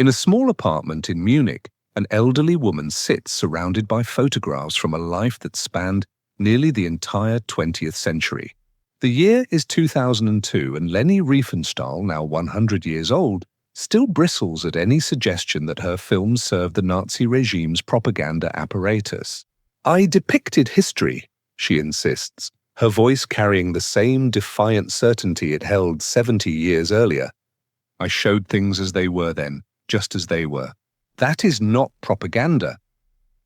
In a small apartment in Munich, an elderly woman sits surrounded by photographs from a life that spanned nearly the entire 20th century. The year is 2002, and Leni Riefenstahl, now 100 years old, still bristles at any suggestion that her films serve the Nazi regime's propaganda apparatus. "I depicted history," she insists, her voice carrying the same defiant certainty it held 70 years earlier. "I showed things as they were then, just as they were. That is not propaganda."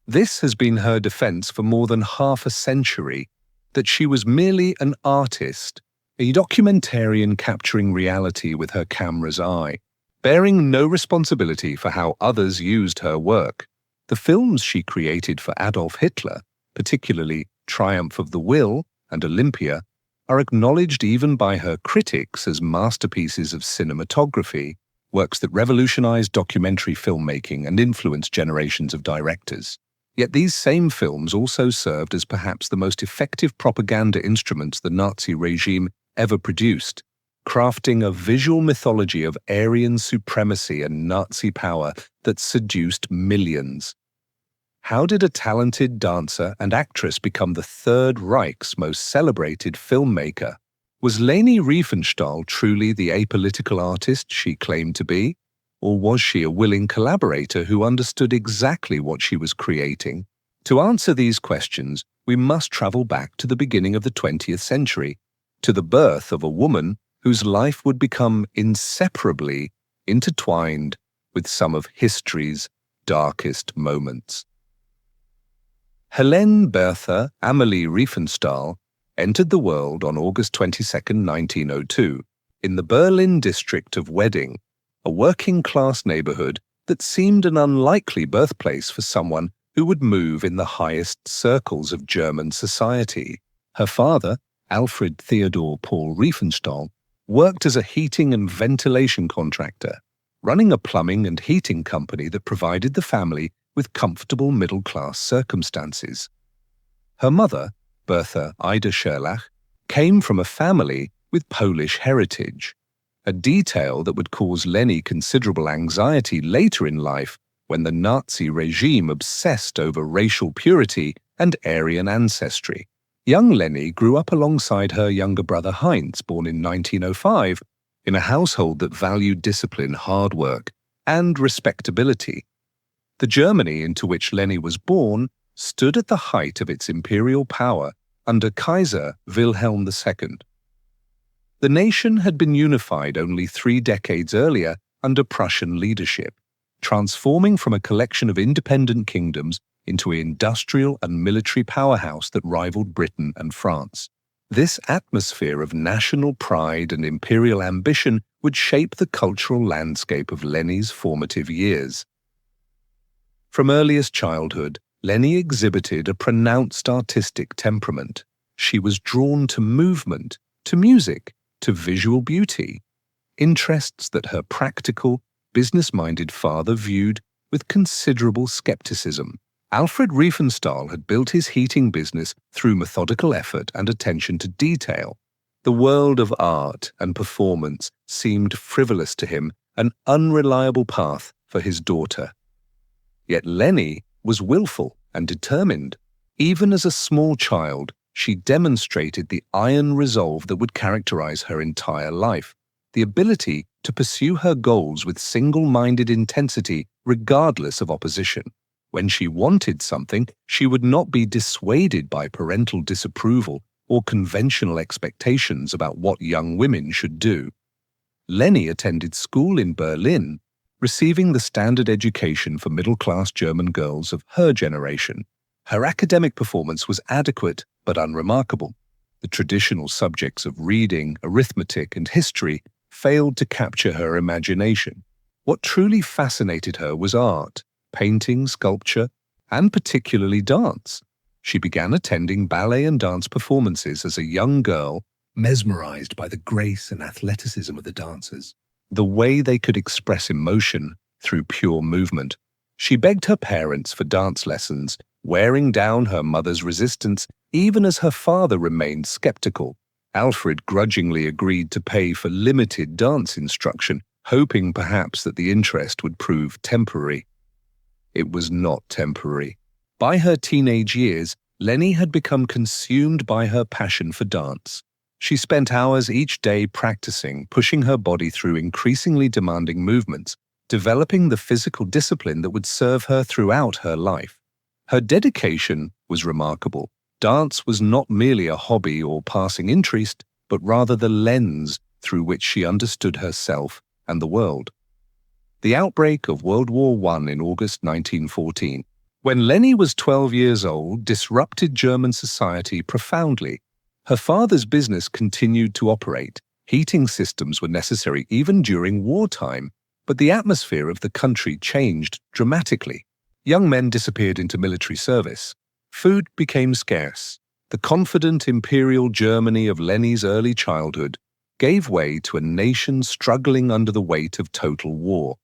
This has been her defense for more than half a century, that she was merely an artist, a documentarian capturing reality with her camera's eye, bearing no responsibility for how others used her work. The films she created for Adolf Hitler, particularly Triumph of the Will and Olympia, are acknowledged even by her critics as masterpieces of cinematography, works that revolutionized documentary filmmaking and influenced generations of directors. Yet these same films also served as perhaps the most effective propaganda instruments the Nazi regime ever produced, crafting a visual mythology of Aryan supremacy and Nazi power that seduced millions. How did a talented dancer and actress become the Third Reich's most celebrated filmmaker? Was Leni Riefenstahl truly the apolitical artist she claimed to be? Or was she a willing collaborator who understood exactly what she was creating? To answer these questions, we must travel back to the beginning of the 20th century, to the birth of a woman whose life would become inseparably intertwined with some of history's darkest moments. Helene Bertha Amalie Riefenstahl entered the world on August 22, 1902, in the Berlin district of Wedding, a working-class neighborhood that seemed an unlikely birthplace for someone who would move in the highest circles of German society. Her father, Alfred Theodor Paul Riefenstahl, worked as a heating and ventilation contractor, running a plumbing and heating company that provided the family with comfortable middle-class circumstances. Her mother, Bertha Ida Scherlach, came from a family with Polish heritage, a detail that would cause Leni considerable anxiety later in life when the Nazi regime obsessed over racial purity and Aryan ancestry. Young Leni grew up alongside her younger brother Heinz, born in 1905, in a household that valued discipline, hard work, and respectability. The Germany into which Leni was born stood at the height of its imperial power under Kaiser Wilhelm II. The nation had been unified only 3 decades earlier under Prussian leadership, transforming from a collection of independent kingdoms into an industrial and military powerhouse that rivaled Britain and France. This atmosphere of national pride and imperial ambition would shape the cultural landscape of Leni's formative years. From earliest childhood, Leni exhibited a pronounced artistic temperament. She was drawn to movement, to music, to visual beauty, interests that her practical, business-minded father viewed with considerable skepticism. Alfred Riefenstahl had built his heating business through methodical effort and attention to detail. The world of art and performance seemed frivolous to him, an unreliable path for his daughter. Yet Leni was willful and determined. Even as a small child, she demonstrated the iron resolve that would characterize her entire life, the ability to pursue her goals with single-minded intensity regardless of opposition. When she wanted something, she would not be dissuaded by parental disapproval or conventional expectations about what young women should do. Leni attended school in Berlin, receiving the standard education for middle-class German girls of her generation. Her academic performance was adequate but unremarkable. The traditional subjects of reading, arithmetic, and history failed to capture her imagination. What truly fascinated her was art, painting, sculpture, and particularly dance. She began attending ballet and dance performances as a young girl, mesmerized by the grace and athleticism of the dancers, the way they could express emotion through pure movement. She begged her parents for dance lessons, wearing down her mother's resistance even as her father remained skeptical. Alfred grudgingly agreed to pay for limited dance instruction, hoping perhaps that the interest would prove temporary. It was not temporary. By her teenage years, Leni had become consumed by her passion for dance. She spent hours each day practicing, pushing her body through increasingly demanding movements, developing the physical discipline that would serve her throughout her life. Her dedication was remarkable. Dance was not merely a hobby or passing interest, but rather the lens through which she understood herself and the world. The outbreak of World War I in August 1914, when Leni was 12 years old, disrupted German society profoundly. Her father's business continued to operate. Heating systems were necessary even during wartime, but the atmosphere of the country changed dramatically. Young men disappeared into military service. Food became scarce. The confident imperial Germany of Leni's early childhood gave way to a nation struggling under the weight of total war.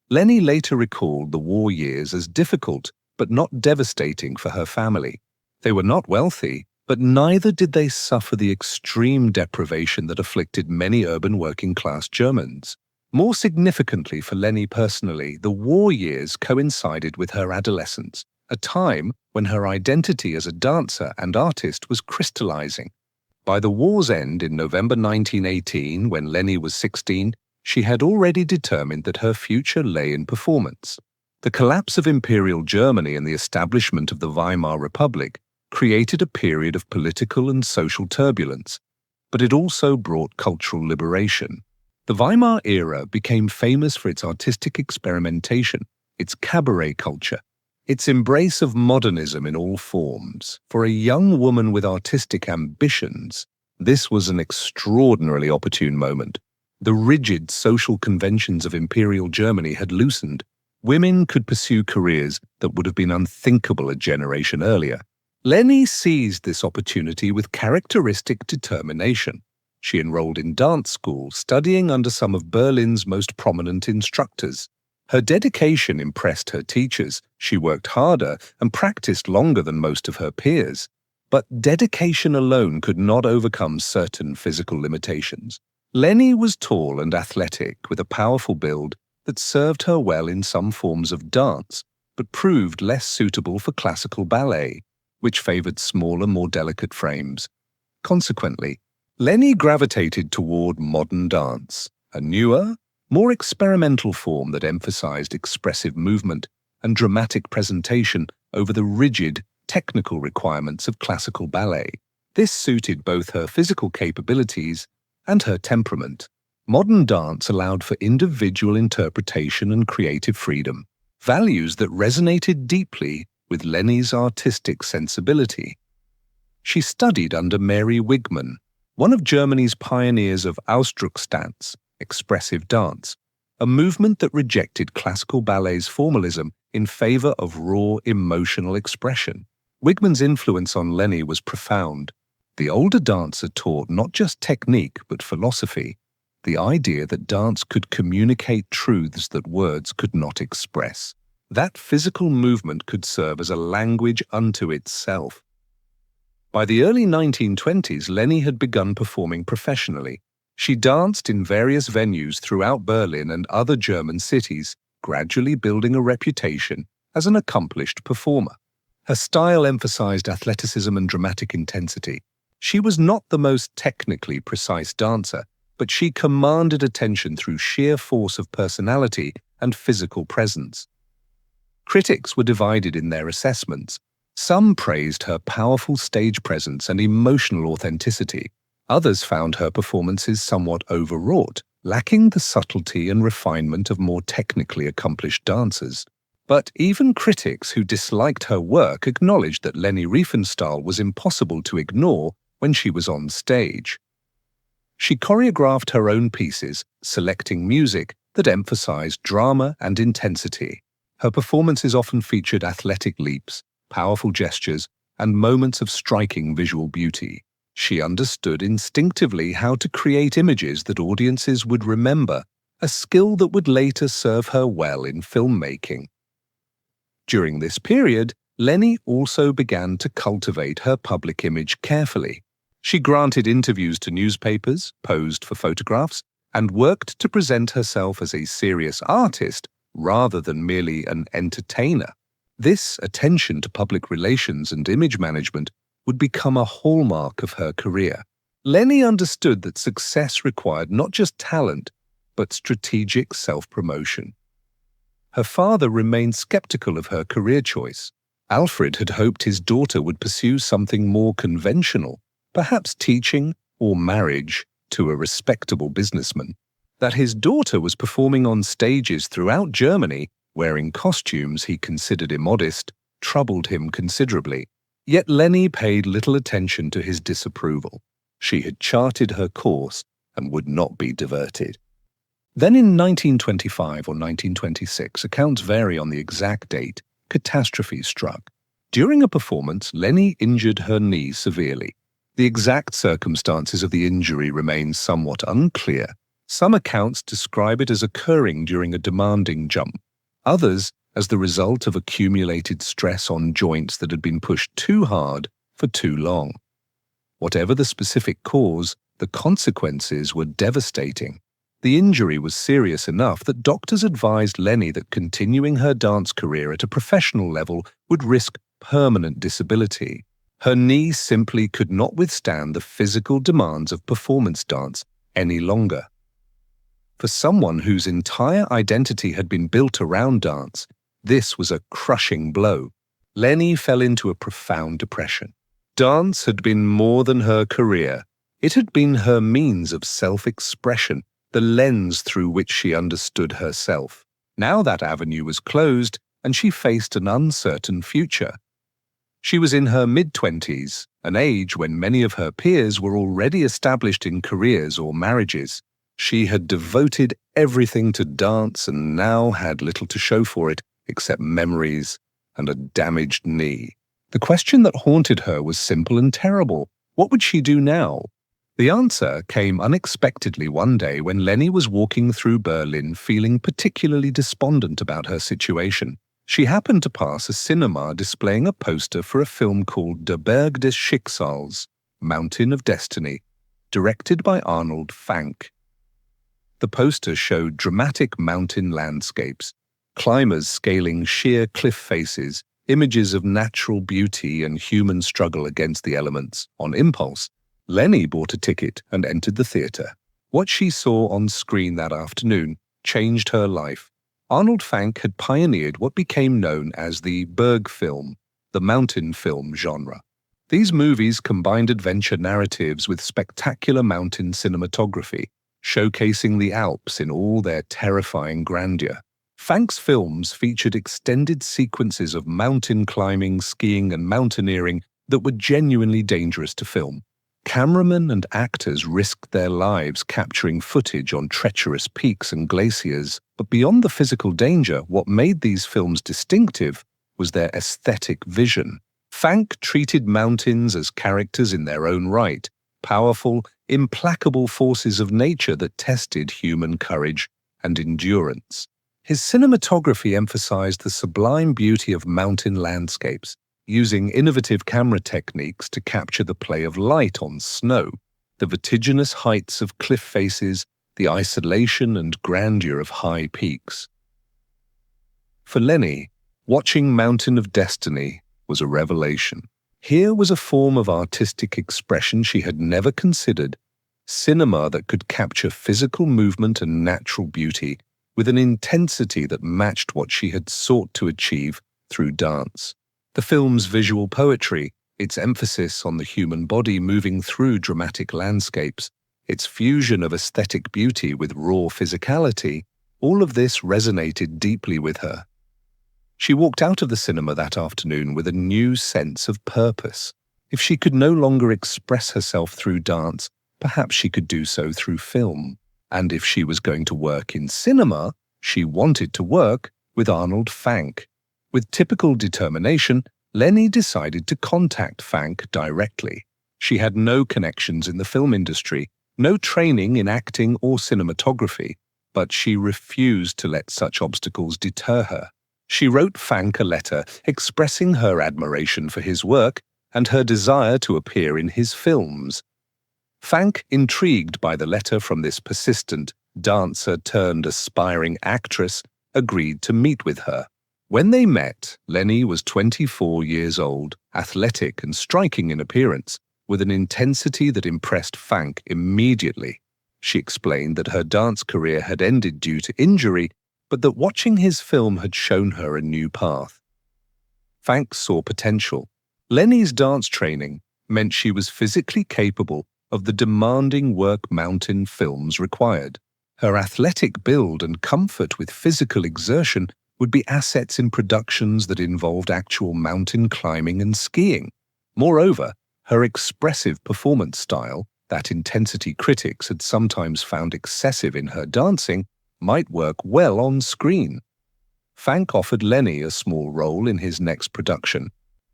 Leni later recalled the war years as difficult but not devastating for her family. They were not wealthy, but neither did they suffer the extreme deprivation that afflicted many urban working-class Germans. More significantly for Leni personally, the war years coincided with her adolescence, a time when her identity as a dancer and artist was crystallizing. By the war's end in November 1918, when Leni was 16, she had already determined that her future lay in performance. The collapse of Imperial Germany and the establishment of the Weimar Republic created a period of political and social turbulence, but it also brought cultural liberation. The Weimar era became famous for its artistic experimentation, its cabaret culture, its embrace of modernism in all forms. For a young woman with artistic ambitions, this was an extraordinarily opportune moment. The rigid social conventions of Imperial Germany had loosened. Women could pursue careers that would have been unthinkable a generation earlier. Leni seized this opportunity with characteristic determination. She enrolled in dance school, studying under some of Berlin's most prominent instructors. Her dedication impressed her teachers. She worked harder and practiced longer than most of her peers. But dedication alone could not overcome certain physical limitations. Leni was tall and athletic, with a powerful build that served her well in some forms of dance, but proved less suitable for classical ballet, which favored smaller, more delicate frames. Consequently, Leni gravitated toward modern dance, a newer, more experimental form that emphasized expressive movement and dramatic presentation over the rigid, technical requirements of classical ballet. This suited both her physical capabilities and her temperament. Modern dance allowed for individual interpretation and creative freedom, values that resonated deeply with Leni's artistic sensibility. She studied under Mary Wigman, one of Germany's pioneers of Ausdruckstanz, expressive dance, a movement that rejected classical ballet's formalism in favor of raw emotional expression. Wigman's influence on Leni was profound. The older dancer taught not just technique but philosophy, the idea that dance could communicate truths that words could not express. That physical movement could serve as a language unto itself. By the early 1920s, Leni had begun performing professionally. She danced in various venues throughout Berlin and other German cities, gradually building a reputation as an accomplished performer. Her style emphasized athleticism and dramatic intensity. She was not the most technically precise dancer, but she commanded attention through sheer force of personality and physical presence. Critics were divided in their assessments. Some praised her powerful stage presence and emotional authenticity. Others found her performances somewhat overwrought, lacking the subtlety and refinement of more technically accomplished dancers. But even critics who disliked her work acknowledged that Leni Riefenstahl was impossible to ignore when she was on stage. She choreographed her own pieces, selecting music that emphasized drama and intensity. Her performances often featured athletic leaps, powerful gestures, and moments of striking visual beauty. She understood instinctively how to create images that audiences would remember, a skill that would later serve her well in filmmaking. During this period, Leni also began to cultivate her public image carefully. She granted interviews to newspapers, posed for photographs, and worked to present herself as a serious artist rather than merely an entertainer. This attention to public relations and image management would become a hallmark of her career. Leni understood that success required not just talent, but strategic self-promotion. Her father remained skeptical of her career choice. Alfred had hoped his daughter would pursue something more conventional, perhaps teaching or marriage to a respectable businessman. That his daughter was performing on stages throughout Germany, wearing costumes he considered immodest, troubled him considerably. Yet Leni paid little attention to his disapproval. She had charted her course and would not be diverted. Then in 1925 or 1926, accounts vary on the exact date, catastrophe struck. During a performance, Leni injured her knee severely. The exact circumstances of the injury remain somewhat unclear. Some accounts describe it as occurring during a demanding jump, others as the result of accumulated stress on joints that had been pushed too hard for too long. Whatever the specific cause, the consequences were devastating. The injury was serious enough that doctors advised Leni that continuing her dance career at a professional level would risk permanent disability. Her knee simply could not withstand the physical demands of performance dance any longer. For someone whose entire identity had been built around dance, this was a crushing blow. Leni fell into a profound depression. Dance had been more than her career. It had been her means of self-expression, the lens through which she understood herself. Now that avenue was closed, and she faced an uncertain future. She was in her mid-20s, an age when many of her peers were already established in careers or marriages. She had devoted everything to dance and now had little to show for it except memories and a damaged knee. The question that haunted her was simple and terrible. What would she do now? The answer came unexpectedly one day when Leni was walking through Berlin feeling particularly despondent about her situation. She happened to pass a cinema displaying a poster for a film called Der Berg des Schicksals, Mountain of Destiny, directed by Arnold Fanck. The poster showed dramatic mountain landscapes, climbers scaling sheer cliff faces, images of natural beauty and human struggle against the elements. On impulse, Leni bought a ticket and entered the theater. What she saw on screen that afternoon changed her life. Arnold Fanck had pioneered what became known as the Berg film, the mountain film genre. These movies combined adventure narratives with spectacular mountain cinematography, showcasing the Alps in all their terrifying grandeur. Fanck's films featured extended sequences of mountain climbing, skiing, and mountaineering that were genuinely dangerous to film. Cameramen and actors risked their lives capturing footage on treacherous peaks and glaciers, but beyond the physical danger, what made these films distinctive was their aesthetic vision. Fanck treated mountains as characters in their own right, powerful, implacable forces of nature that tested human courage and endurance. His cinematography emphasized the sublime beauty of mountain landscapes, using innovative camera techniques to capture the play of light on snow, the vertiginous heights of cliff faces, the isolation and grandeur of high peaks. For Leni, watching Mountain of Destiny was a revelation. Here was a form of artistic expression she had never considered, cinema that could capture physical movement and natural beauty with an intensity that matched what she had sought to achieve through dance. The film's visual poetry, its emphasis on the human body moving through dramatic landscapes, its fusion of aesthetic beauty with raw physicality, all of this resonated deeply with her. She walked out of the cinema that afternoon with a new sense of purpose. If she could no longer express herself through dance, perhaps she could do so through film. And if she was going to work in cinema, she wanted to work with Arnold Fanck. With typical determination, Leni decided to contact Fanck directly. She had no connections in the film industry, no training in acting or cinematography, but she refused to let such obstacles deter her. She wrote Fanck a letter expressing her admiration for his work and her desire to appear in his films. Fanck, intrigued by the letter from this persistent, dancer turned aspiring actress, agreed to meet with her. When they met, Leni was 24 years old, athletic and striking in appearance, with an intensity that impressed Fank immediately. She explained that her dance career had ended due to injury, but that watching his film had shown her a new path. Fank saw potential. Leni's dance training meant she was physically capable of the demanding work mountain films required. Her athletic build and comfort with physical exertion would be assets in productions that involved actual mountain climbing and skiing. Moreover, her expressive performance style, that intensity critics had sometimes found excessive in her dancing, might work well on screen. Fank offered Leni a small role in his next production,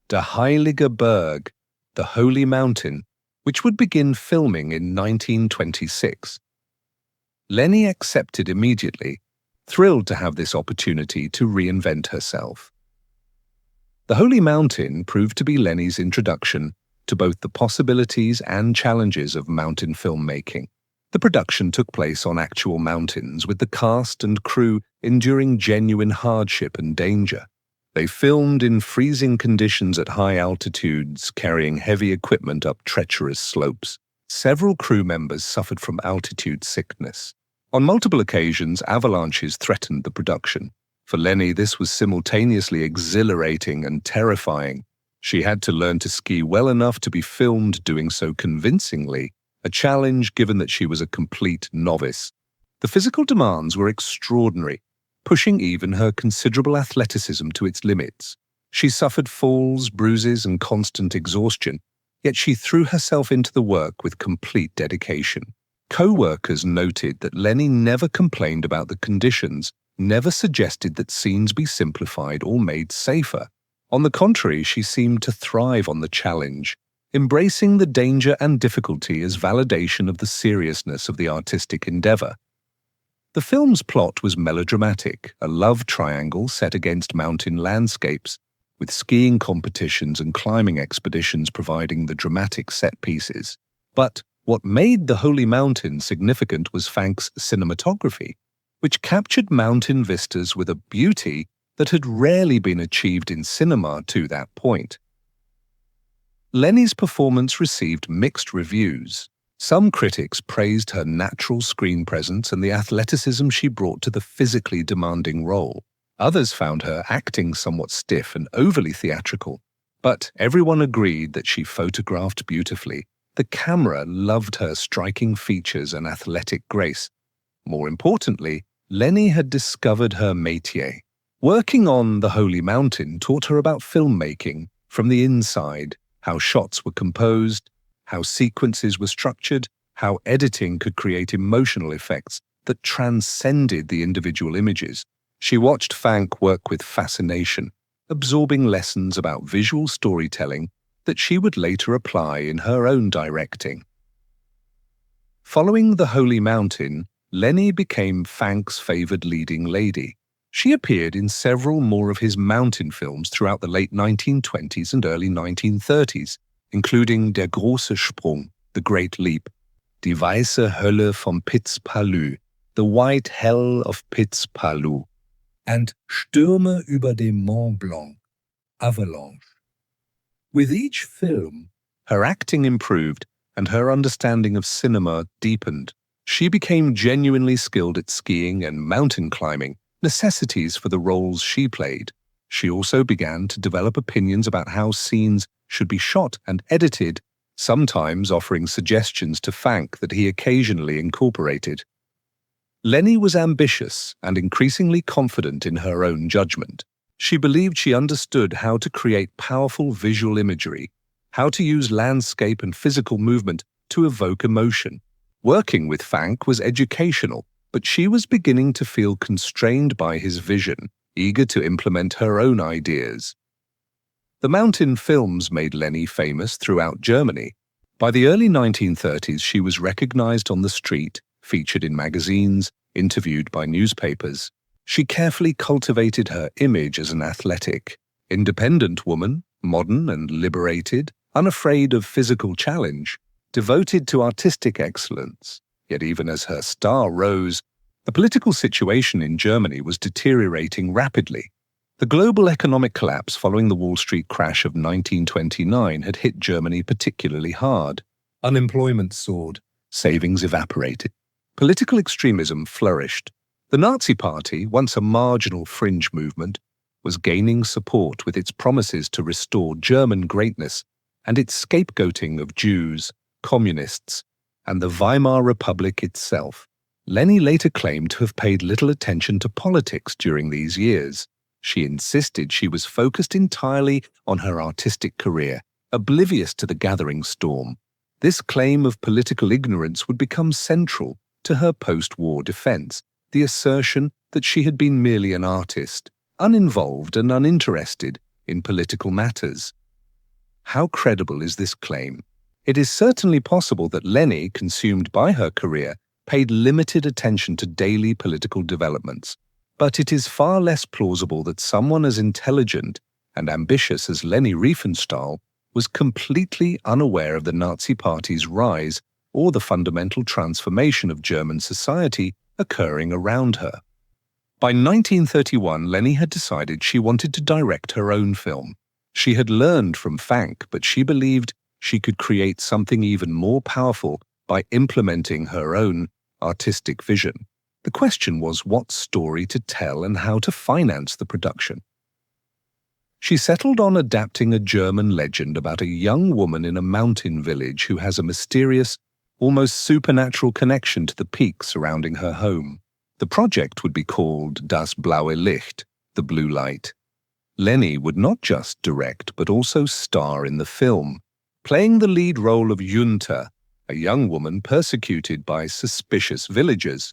Der Heilige Berg, the Holy Mountain, which would begin filming in 1926. Leni accepted immediately, thrilled to have this opportunity to reinvent herself. The Holy Mountain proved to be Leni's introduction to both the possibilities and challenges of mountain filmmaking. The production took place on actual mountains, with the cast and crew enduring genuine hardship and danger. They filmed in freezing conditions at high altitudes, carrying heavy equipment up treacherous slopes. Several crew members suffered from altitude sickness. On multiple occasions, avalanches threatened the production. For Leni, this was simultaneously exhilarating and terrifying. She had to learn to ski well enough to be filmed doing so convincingly, a challenge given that she was a complete novice. The physical demands were extraordinary, pushing even her considerable athleticism to its limits. She suffered falls, bruises, and constant exhaustion, yet she threw herself into the work with complete dedication. Co-workers noted that Leni never complained about the conditions, never suggested that scenes be simplified or made safer. On the contrary, she seemed to thrive on the challenge, embracing the danger and difficulty as validation of the seriousness of the artistic endeavor. The film's plot was melodramatic, a love triangle set against mountain landscapes, with skiing competitions and climbing expeditions providing the dramatic set pieces. But what made The Holy Mountain significant was Fank's cinematography, which captured mountain vistas with a beauty that had rarely been achieved in cinema to that point. Leni's performance received mixed reviews. Some critics praised her natural screen presence and the athleticism she brought to the physically demanding role. Others found her acting somewhat stiff and overly theatrical. But everyone agreed that she photographed beautifully. The camera loved her striking features and athletic grace. More importantly, Leni had discovered her métier. Working on The Holy Mountain taught her about filmmaking from the inside, how shots were composed, how sequences were structured, how editing could create emotional effects that transcended the individual images. She watched Fank work with fascination, absorbing lessons about visual storytelling that she would later apply in her own directing. Following The Holy Mountain, Leni became Fank's favored leading lady. She appeared in several more of his mountain films throughout the late 1920s and early 1930s, including Der große Sprung, The Great Leap, Die weiße Hölle vom Piz Palu, The White Hell of Piz Palu, and Stürme über dem Mont Blanc, Avalanche. With each film, her acting improved and her understanding of cinema deepened. She became genuinely skilled at skiing and mountain climbing, necessities for the roles she played. She also began to develop opinions about how scenes should be shot and edited, sometimes offering suggestions to Fank that he occasionally incorporated. Leni was ambitious and increasingly confident in her own judgment. She believed she understood how to create powerful visual imagery, how to use landscape and physical movement to evoke emotion. Working with Fank was educational, but she was beginning to feel constrained by his vision, eager to implement her own ideas. The mountain films made Leni famous throughout Germany. By the early 1930s, she was recognized on the street, featured in magazines, interviewed by newspapers. She carefully cultivated her image as an athletic, independent woman, modern and liberated, unafraid of physical challenge, devoted to artistic excellence. Yet even as her star rose, The political situation in Germany was deteriorating rapidly. The global economic collapse following the Wall Street crash of 1929 had hit Germany particularly hard. Unemployment soared, savings evaporated. Political extremism flourished. The Nazi Party, once a marginal fringe movement, was gaining support with its promises to restore German greatness and its scapegoating of Jews, communists, and the Weimar Republic itself. Leni later claimed to have paid little attention to politics during these years. She insisted she was focused entirely on her artistic career, oblivious to the gathering storm. This claim of political ignorance would become central to her post-war defense, the assertion that she had been merely an artist, uninvolved and uninterested in political matters. How credible is this claim? It is certainly possible that Leni, consumed by her career, paid limited attention to daily political developments, but it is far less plausible that someone as intelligent and ambitious as Leni Riefenstahl was completely unaware of the Nazi Party's rise or the fundamental transformation of German society occurring around her. By 1931, Leni had decided she wanted to direct her own film. She had learned from Fanck, but she believed she could create something even more powerful by implementing her own artistic vision. The question was what story to tell and how to finance the production. She settled on adapting a German legend about a young woman in a mountain village who has a mysterious, almost supernatural connection to the peaks surrounding her home. The project would be called Das blaue Licht, the blue light. Leni would not just direct but also star in the film, playing the lead role of Junta, a young woman persecuted by suspicious villagers.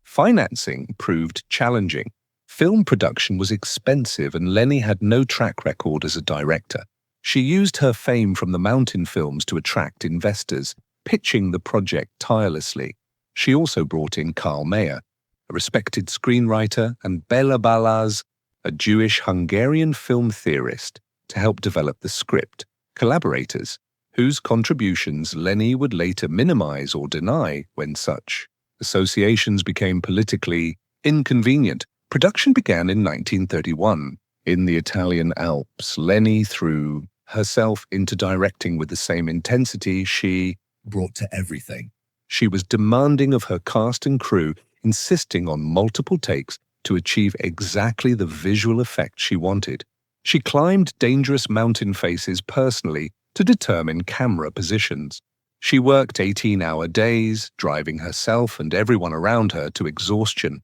Financing proved challenging. Film production was expensive and Leni had no track record as a director. She used her fame from the mountain films to attract investors, pitching the project tirelessly. She also brought in Karl Mayer, a respected screenwriter, and Bela Balázs, a Jewish-Hungarian film theorist, to help develop the script, collaborators, whose contributions Leni would later minimize or deny when such associations became politically inconvenient. Production began in 1931. In the Italian Alps, Leni threw herself into directing with the same intensity she brought to everything. She was demanding of her cast and crew, insisting on multiple takes to achieve exactly the visual effect she wanted. She climbed dangerous mountain faces personally to determine camera positions. She worked 18-hour days, driving herself and everyone around her to exhaustion.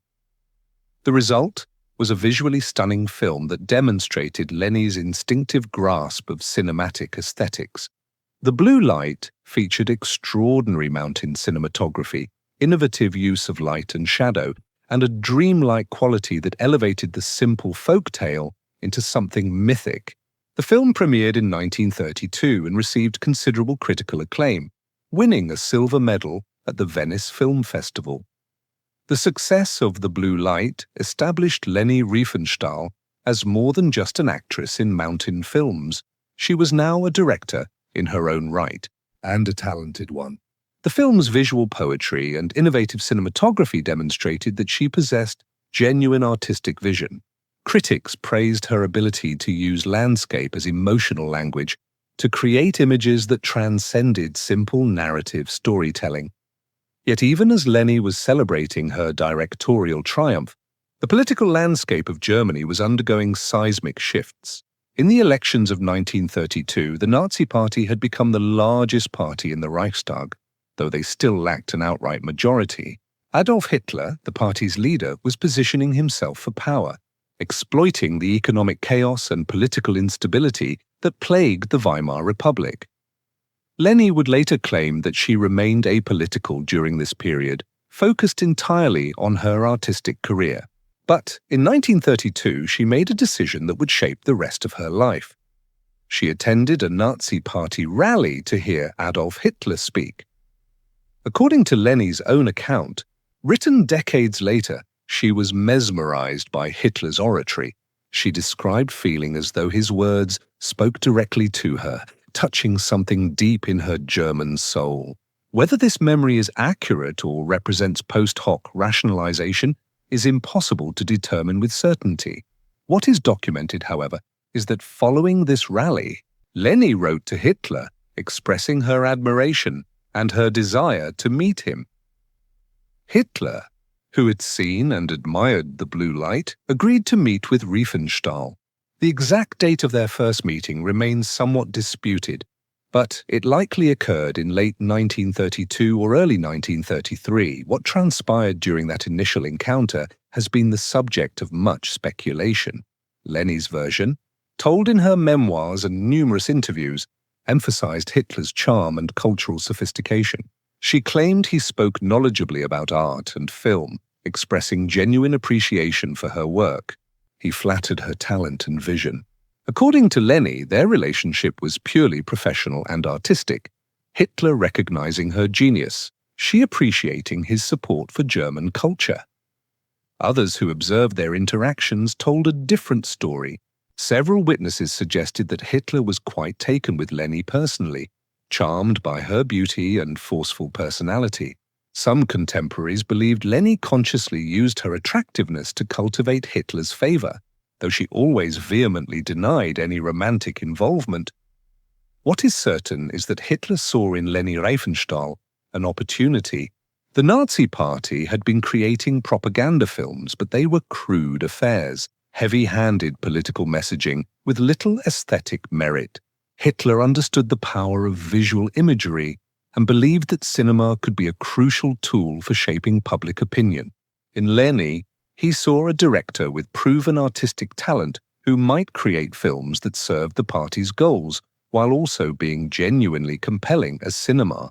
The result was a visually stunning film that demonstrated Leni's instinctive grasp of cinematic aesthetics. The Blue Light featured extraordinary mountain cinematography, innovative use of light and shadow, and a dreamlike quality that elevated the simple folk tale into something mythic. The film premiered in 1932 and received considerable critical acclaim, winning a silver medal at the Venice Film Festival. The success of The Blue Light established Leni Riefenstahl as more than just an actress in mountain films. She was now a director in her own right, and a talented one. The film's visual poetry and innovative cinematography demonstrated that she possessed genuine artistic vision. Critics praised her ability to use landscape as emotional language to create images that transcended simple narrative storytelling. Yet even as Leni was celebrating her directorial triumph, the political landscape of Germany was undergoing seismic shifts. In the elections of 1932, the Nazi Party had become the largest party in the Reichstag, though they still lacked an outright majority. Adolf Hitler, the party's leader, was positioning himself for power, exploiting the economic chaos and political instability that plagued the Weimar Republic. Leni would later claim that she remained apolitical during this period, focused entirely on her artistic career. But in 1932, she made a decision that would shape the rest of her life. She attended a Nazi Party rally to hear Adolf Hitler speak. According to Leni's own account, written decades later, she was mesmerized by Hitler's oratory. She described feeling as though his words spoke directly to her, touching something deep in her German soul. Whether this memory is accurate or represents post hoc rationalization is impossible to determine with certainty. What is documented, however, is that following this rally, Leni wrote to Hitler expressing her admiration and her desire to meet him. Hitler, who had seen and admired the blue light, agreed to meet with Riefenstahl. The exact date of their first meeting remains somewhat disputed, but it likely occurred in late 1932 or early 1933. What transpired during that initial encounter has been the subject of much speculation. Leni's version, told in her memoirs and numerous interviews, emphasized Hitler's charm and cultural sophistication. She claimed he spoke knowledgeably about art and film, expressing genuine appreciation for her work. He flattered her talent and vision. According to Leni, their relationship was purely professional and artistic, Hitler recognizing her genius, she appreciating his support for German culture. Others who observed their interactions told a different story. Several witnesses suggested that Hitler was quite taken with Leni personally, charmed by her beauty and forceful personality. Some contemporaries believed Leni consciously used her attractiveness to cultivate Hitler's favor, though she always vehemently denied any romantic involvement. What is certain is that Hitler saw in Leni Riefenstahl an opportunity. The Nazi Party had been creating propaganda films, but they were crude affairs, heavy-handed political messaging with little aesthetic merit. Hitler understood the power of visual imagery and believed that cinema could be a crucial tool for shaping public opinion. In Leni, he saw a director with proven artistic talent who might create films that served the party's goals while also being genuinely compelling as cinema.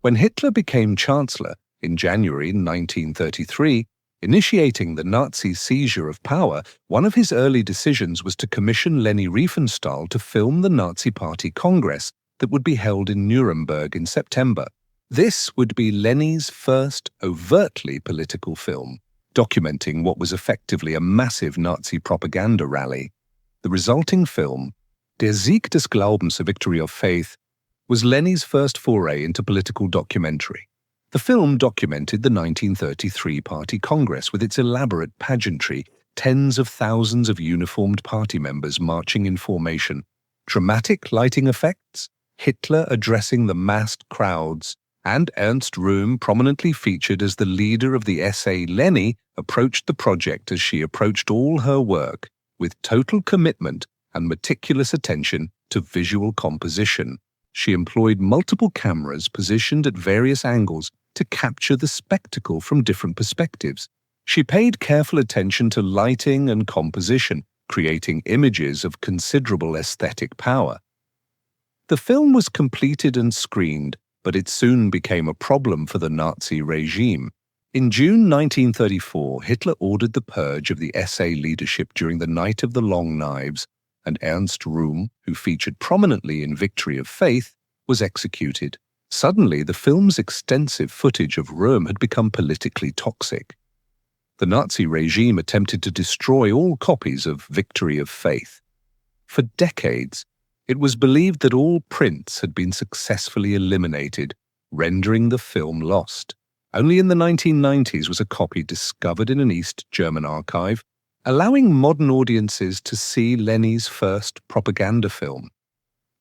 When Hitler became Chancellor in January 1933, initiating the Nazi seizure of power, one of his early decisions was to commission Leni Riefenstahl to film the Nazi Party Congress that would be held in Nuremberg in September. This would be Leni's first overtly political film, documenting what was effectively a massive Nazi propaganda rally. The resulting film, Der Sieg des Glaubens, a Victory of Faith, was Leni's first foray into political documentary. The film documented the 1933 Party Congress with its elaborate pageantry, tens of thousands of uniformed party members marching in formation, dramatic lighting effects, Hitler addressing the massed crowds, and Ernst Röhm prominently featured as the leader of the SA. Leni approached the project as she approached all her work, with total commitment and meticulous attention to visual composition. She employed multiple cameras positioned at various angles to capture the spectacle from different perspectives. She paid careful attention to lighting and composition, creating images of considerable aesthetic power. The film was completed and screened, but it soon became a problem for the Nazi regime. In June 1934, Hitler ordered the purge of the SA leadership during the Night of the Long Knives, and Ernst Röhm, who featured prominently in Victory of Faith, was executed. Suddenly, the film's extensive footage of Röhm had become politically toxic. The Nazi regime attempted to destroy all copies of Victory of Faith. For decades, it was believed that all prints had been successfully eliminated, rendering the film lost. Only in the 1990s was a copy discovered in an East German archive, allowing modern audiences to see Leni's first propaganda film.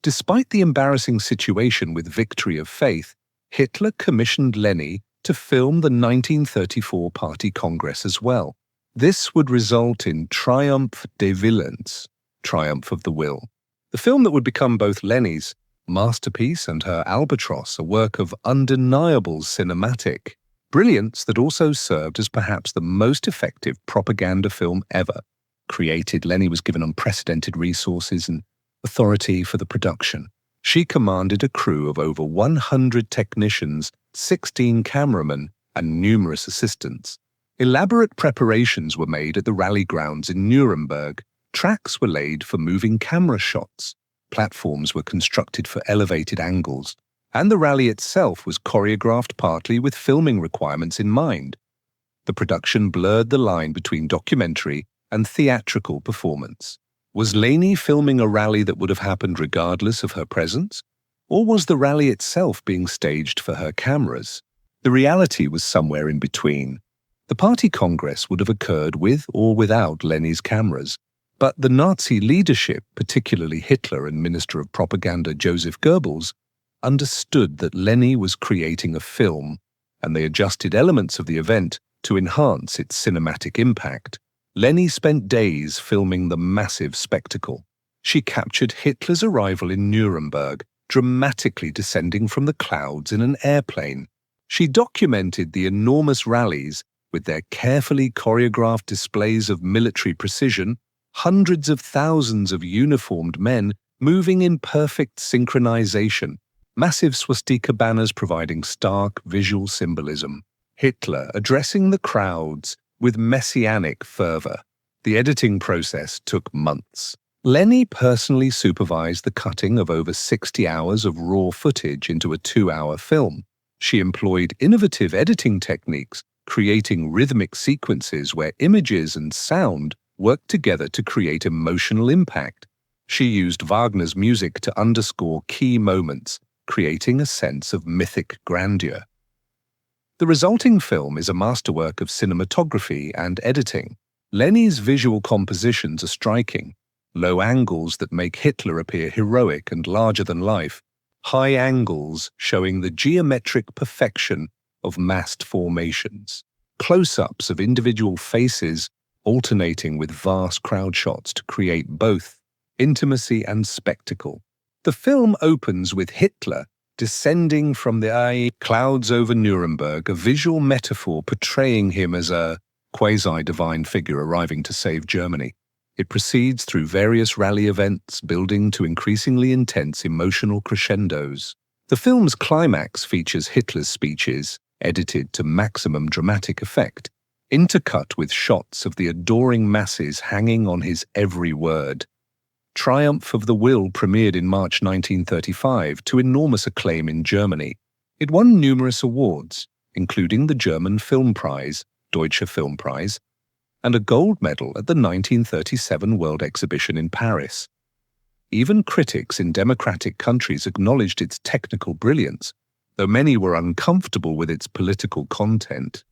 Despite the embarrassing situation with Victory of Faith, Hitler commissioned Leni to film the 1934 Party Congress as well. This would result in Triumph des Willens, Triumph of the Will, the film that would become both Leni's masterpiece and her albatross, a work of undeniable cinematic brilliance that also served as perhaps the most effective propaganda film ever. Created, Leni was given unprecedented resources and authority for the production. She commanded a crew of over 100 technicians, 16 cameramen, and numerous assistants. Elaborate preparations were made at the rally grounds in Nuremberg. Tracks were laid for moving camera shots. Platforms were constructed for elevated angles, and the rally itself was choreographed partly with filming requirements in mind. The production blurred the line between documentary and theatrical performance. Was Leni filming a rally that would have happened regardless of her presence? Or was the rally itself being staged for her cameras? The reality was somewhere in between. The party congress would have occurred with or without Leni's cameras, but the Nazi leadership, particularly Hitler and Minister of Propaganda Joseph Goebbels, understood that Leni was creating a film, and they adjusted elements of the event to enhance its cinematic impact. Leni spent days filming the massive spectacle. She captured Hitler's arrival in Nuremberg, dramatically descending from the clouds in an airplane. She documented the enormous rallies with their carefully choreographed displays of military precision, hundreds of thousands of uniformed men moving in perfect synchronization, massive swastika banners providing stark visual symbolism, Hitler addressing the crowds with messianic fervor. The editing process took months. Leni personally supervised the cutting of over 60 hours of raw footage into a 2-hour film. She employed innovative editing techniques, creating rhythmic sequences where images and sound worked together to create emotional impact. She used Wagner's music to underscore key moments, creating a sense of mythic grandeur. The resulting film is a masterwork of cinematography and editing. Leni's visual compositions are striking. Low angles that make Hitler appear heroic and larger than life, high angles showing the geometric perfection of massed formations, close-ups of individual faces alternating with vast crowd shots to create both intimacy and spectacle. The film opens with Hitler descending from the clouds over Nuremberg, a visual metaphor portraying him as a quasi-divine figure arriving to save Germany. It proceeds through various rally events, building to increasingly intense emotional crescendos. The film's climax features Hitler's speeches, edited to maximum dramatic effect, intercut with shots of the adoring masses hanging on his every word. Triumph of the Will premiered in March 1935 to enormous acclaim in Germany. It won numerous awards, including the German Film Prize, Deutsche Filmpreis, and a gold medal at the 1937 World Exhibition in Paris. Even critics in democratic countries acknowledged its technical brilliance, though many were uncomfortable with its political content.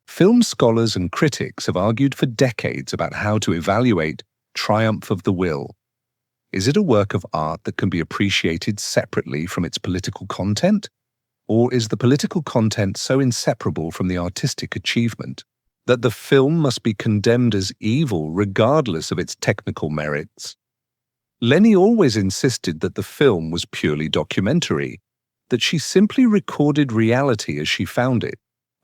Film scholars and critics have argued for decades about how to evaluate Triumph of the Will. Is it a work of art that can be appreciated separately from its political content? Or is the political content so inseparable from the artistic achievement that the film must be condemned as evil regardless of its technical merits? Leni always insisted that the film was purely documentary, that she simply recorded reality as she found it.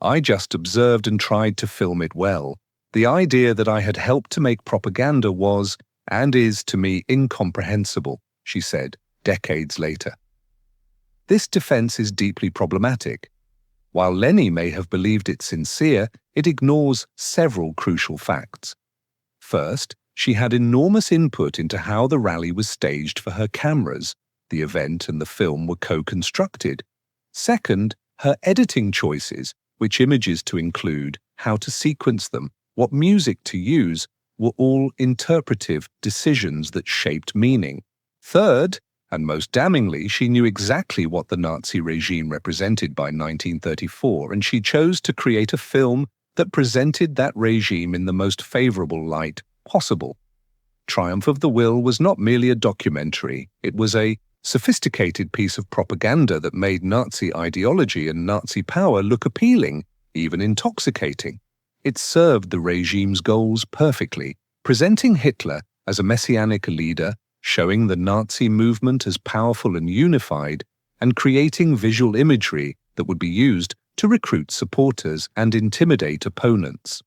I just observed and tried to film it well. The idea that I had helped to make propaganda was, and is to me, incomprehensible, she said, decades later. This defense is deeply problematic. While Leni may have believed it sincere, it ignores several crucial facts. First, she had enormous input into how the rally was staged for her cameras. The event and the film were co-constructed. Second, her editing choices, which images to include, how to sequence them, what music to use, were all interpretive decisions that shaped meaning. Third, and most damningly, she knew exactly what the Nazi regime represented by 1934, and she chose to create a film that presented that regime in the most favorable light possible. Triumph of the Will was not merely a documentary, it was a sophisticated piece of propaganda that made Nazi ideology and Nazi power look appealing, even intoxicating. It served the regime's goals perfectly, presenting Hitler as a messianic leader, showing the Nazi movement as powerful and unified, and creating visual imagery that would be used to recruit supporters and intimidate opponents.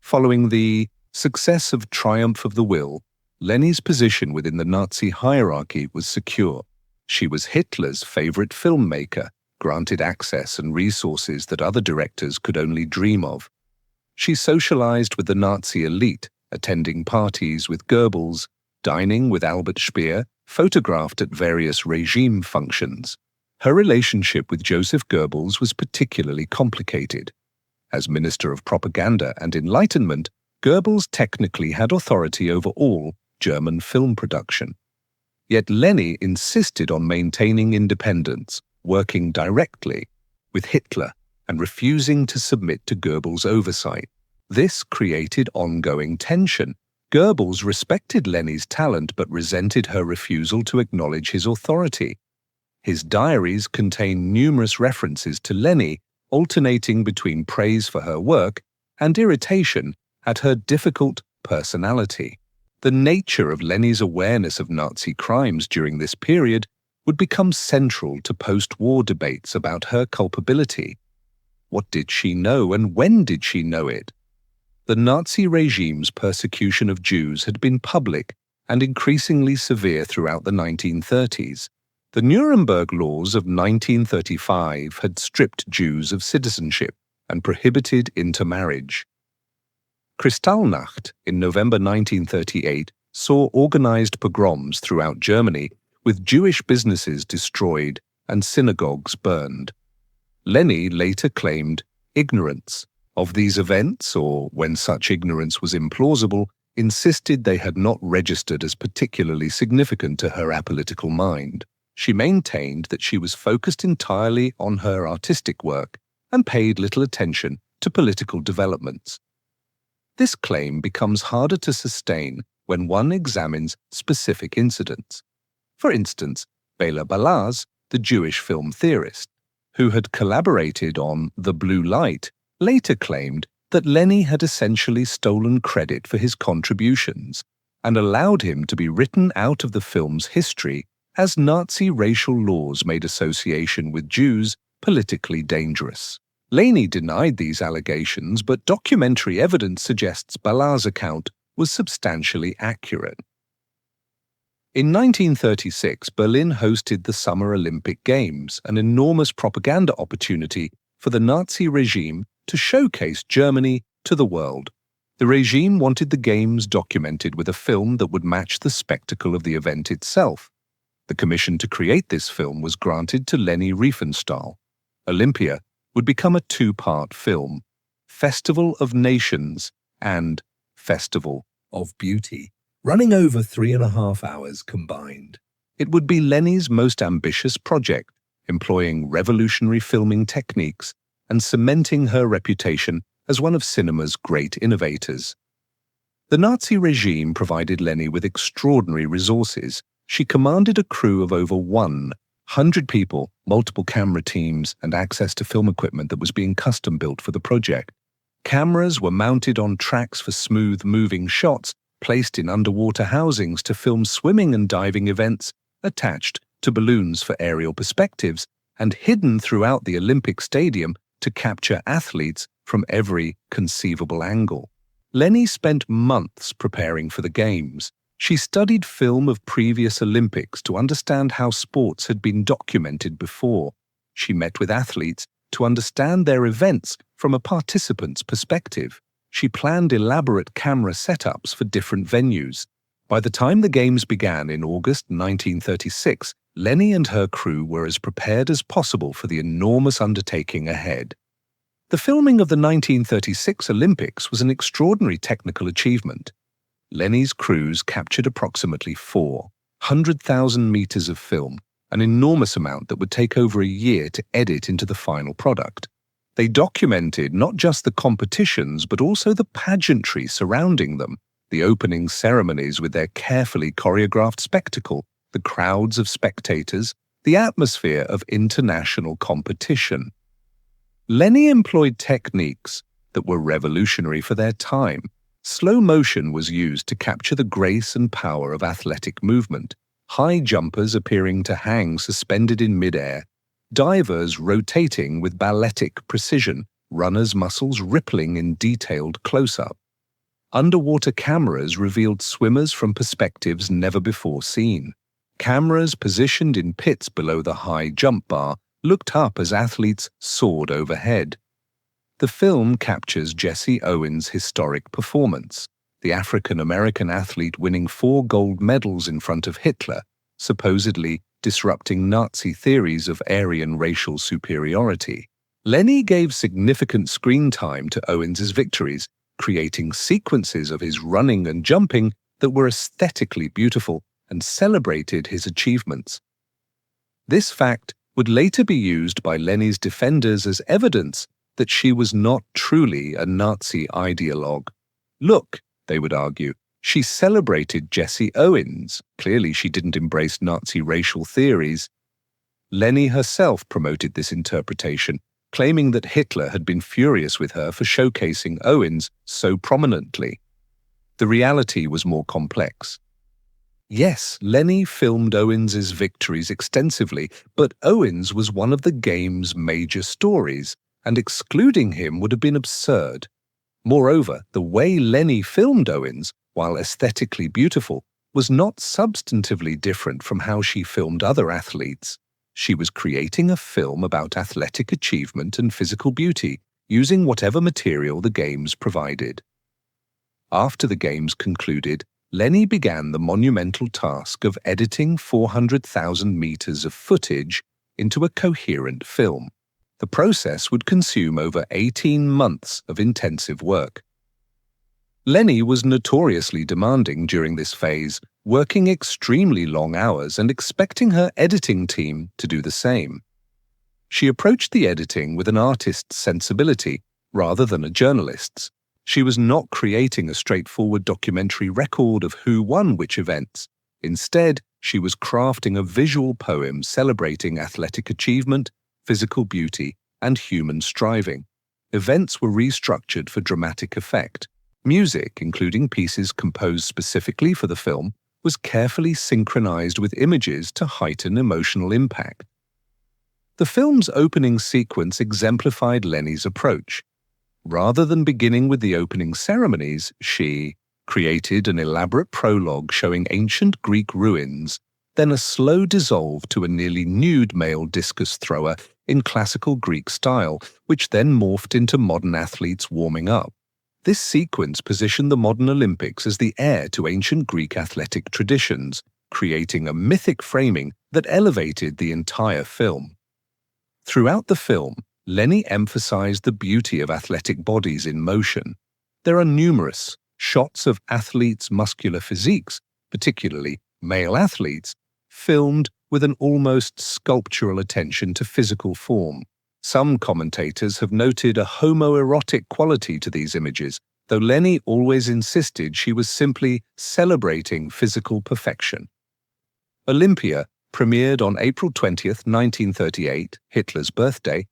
Following the success of Triumph of the Will, Leni's position within the Nazi hierarchy was secure. She was Hitler's favorite filmmaker, granted access and resources that other directors could only dream of. She socialized with the Nazi elite, attending parties with Goebbels, dining with Albert Speer, photographed at various regime functions. Her relationship with Joseph Goebbels was particularly complicated. As Minister of Propaganda and Enlightenment, Goebbels technically had authority over all German film production. Yet Leni insisted on maintaining independence, working directly with Hitler and refusing to submit to Goebbels' oversight. This created ongoing tension. Goebbels respected Leni's talent but resented her refusal to acknowledge his authority. His diaries contain numerous references to Leni, alternating between praise for her work and irritation at her difficult personality. The nature of Leni's awareness of Nazi crimes during this period would become central to post-war debates about her culpability. What did she know, and when did she know it? The Nazi regime's persecution of Jews had been public and increasingly severe throughout the 1930s. The Nuremberg laws of 1935 had stripped Jews of citizenship and prohibited intermarriage. Kristallnacht in November 1938 saw organized pogroms throughout Germany, with Jewish businesses destroyed and synagogues burned. Leni later claimed ignorance of these events, or when such ignorance was implausible, insisted they had not registered as particularly significant to her apolitical mind. She maintained that she was focused entirely on her artistic work and paid little attention to political developments. This claim becomes harder to sustain when one examines specific incidents. For instance, Bela Balazs, the Jewish film theorist, who had collaborated on The Blue Light, later claimed that Leni had essentially stolen credit for his contributions and allowed him to be written out of the film's history as Nazi racial laws made association with Jews politically dangerous. Leni denied these allegations, but documentary evidence suggests Balazs' account was substantially accurate. In 1936, Berlin hosted the Summer Olympic Games, an enormous propaganda opportunity for the Nazi regime to showcase Germany to the world. The regime wanted the Games documented with a film that would match the spectacle of the event itself. The commission to create this film was granted to Leni Riefenstahl. Olympia would become a two-part film, Festival of Nations and Festival of Beauty, running over 3.5 hours combined. It would be Leni's most ambitious project, employing revolutionary filming techniques and cementing her reputation as one of cinema's great innovators. The Nazi regime provided Leni with extraordinary resources. She commanded a crew of over 100 people, multiple camera teams, and access to film equipment that was being custom-built for the project. Cameras were mounted on tracks for smooth, moving shots, placed in underwater housings to film swimming and diving events, attached to balloons for aerial perspectives, and hidden throughout the Olympic Stadium to capture athletes from every conceivable angle. Leni spent months preparing for the Games. She studied film of previous Olympics to understand how sports had been documented before. She met with athletes to understand their events from a participant's perspective. She planned elaborate camera setups for different venues. By the time the Games began in August 1936, Leni and her crew were as prepared as possible for the enormous undertaking ahead. The filming of the 1936 Olympics was an extraordinary technical achievement. Leni's crews captured approximately 400,000 meters of film, an enormous amount that would take over a year to edit into the final product. They documented not just the competitions, but also the pageantry surrounding them, the opening ceremonies with their carefully choreographed spectacle, the crowds of spectators, the atmosphere of international competition. Leni employed techniques that were revolutionary for their time. Slow motion was used to capture the grace and power of athletic movement, high jumpers appearing to hang suspended in midair, divers rotating with balletic precision, runners' muscles rippling in detailed close-up. Underwater cameras revealed swimmers from perspectives never before seen. Cameras positioned in pits below the high jump bar looked up as athletes soared overhead. The film captures Jesse Owens' historic performance, the African-American athlete winning 4 gold medals in front of Hitler, supposedly disrupting Nazi theories of Aryan racial superiority. Leni gave significant screen time to Owens' victories, creating sequences of his running and jumping that were aesthetically beautiful and celebrated his achievements. This fact would later be used by Leni's defenders as evidence that she was not truly a Nazi ideologue. Look, they would argue, she celebrated Jesse Owens. Clearly she didn't embrace Nazi racial theories. Leni herself promoted this interpretation, claiming that Hitler had been furious with her for showcasing Owens so prominently. The reality was more complex. Yes, Leni filmed Owens's victories extensively, but Owens was one of the game's major stories, and excluding him would have been absurd. Moreover, the way Leni filmed Owens, while aesthetically beautiful, was not substantively different from how she filmed other athletes. She was creating a film about athletic achievement and physical beauty, using whatever material the games provided. After the games concluded, Leni began the monumental task of editing 400,000 meters of footage into a coherent film. The process would consume over 18 months of intensive work. Leni was notoriously demanding during this phase, working extremely long hours and expecting her editing team to do the same. She approached the editing with an artist's sensibility rather than a journalist's. She was not creating a straightforward documentary record of who won which events. Instead, she was crafting a visual poem celebrating athletic achievement, physical beauty, and human striving. Events were restructured for dramatic effect. Music, including pieces composed specifically for the film, was carefully synchronized with images to heighten emotional impact. The film's opening sequence exemplified Leni's approach. Rather than beginning with the opening ceremonies, she created an elaborate prologue showing ancient Greek ruins, then a slow dissolve to a nearly nude male discus thrower in classical Greek style, which then morphed into modern athletes warming up. This sequence positioned the modern Olympics as the heir to ancient Greek athletic traditions, creating a mythic framing that elevated the entire film. Throughout the film, Leni emphasized the beauty of athletic bodies in motion. There are numerous shots of athletes' muscular physiques, particularly male athletes, filmed with an almost sculptural attention to physical form. Some commentators have noted a homoerotic quality to these images, though Leni always insisted she was simply celebrating physical perfection. Olympia premiered on April 20, 1938, Hitler's birthday,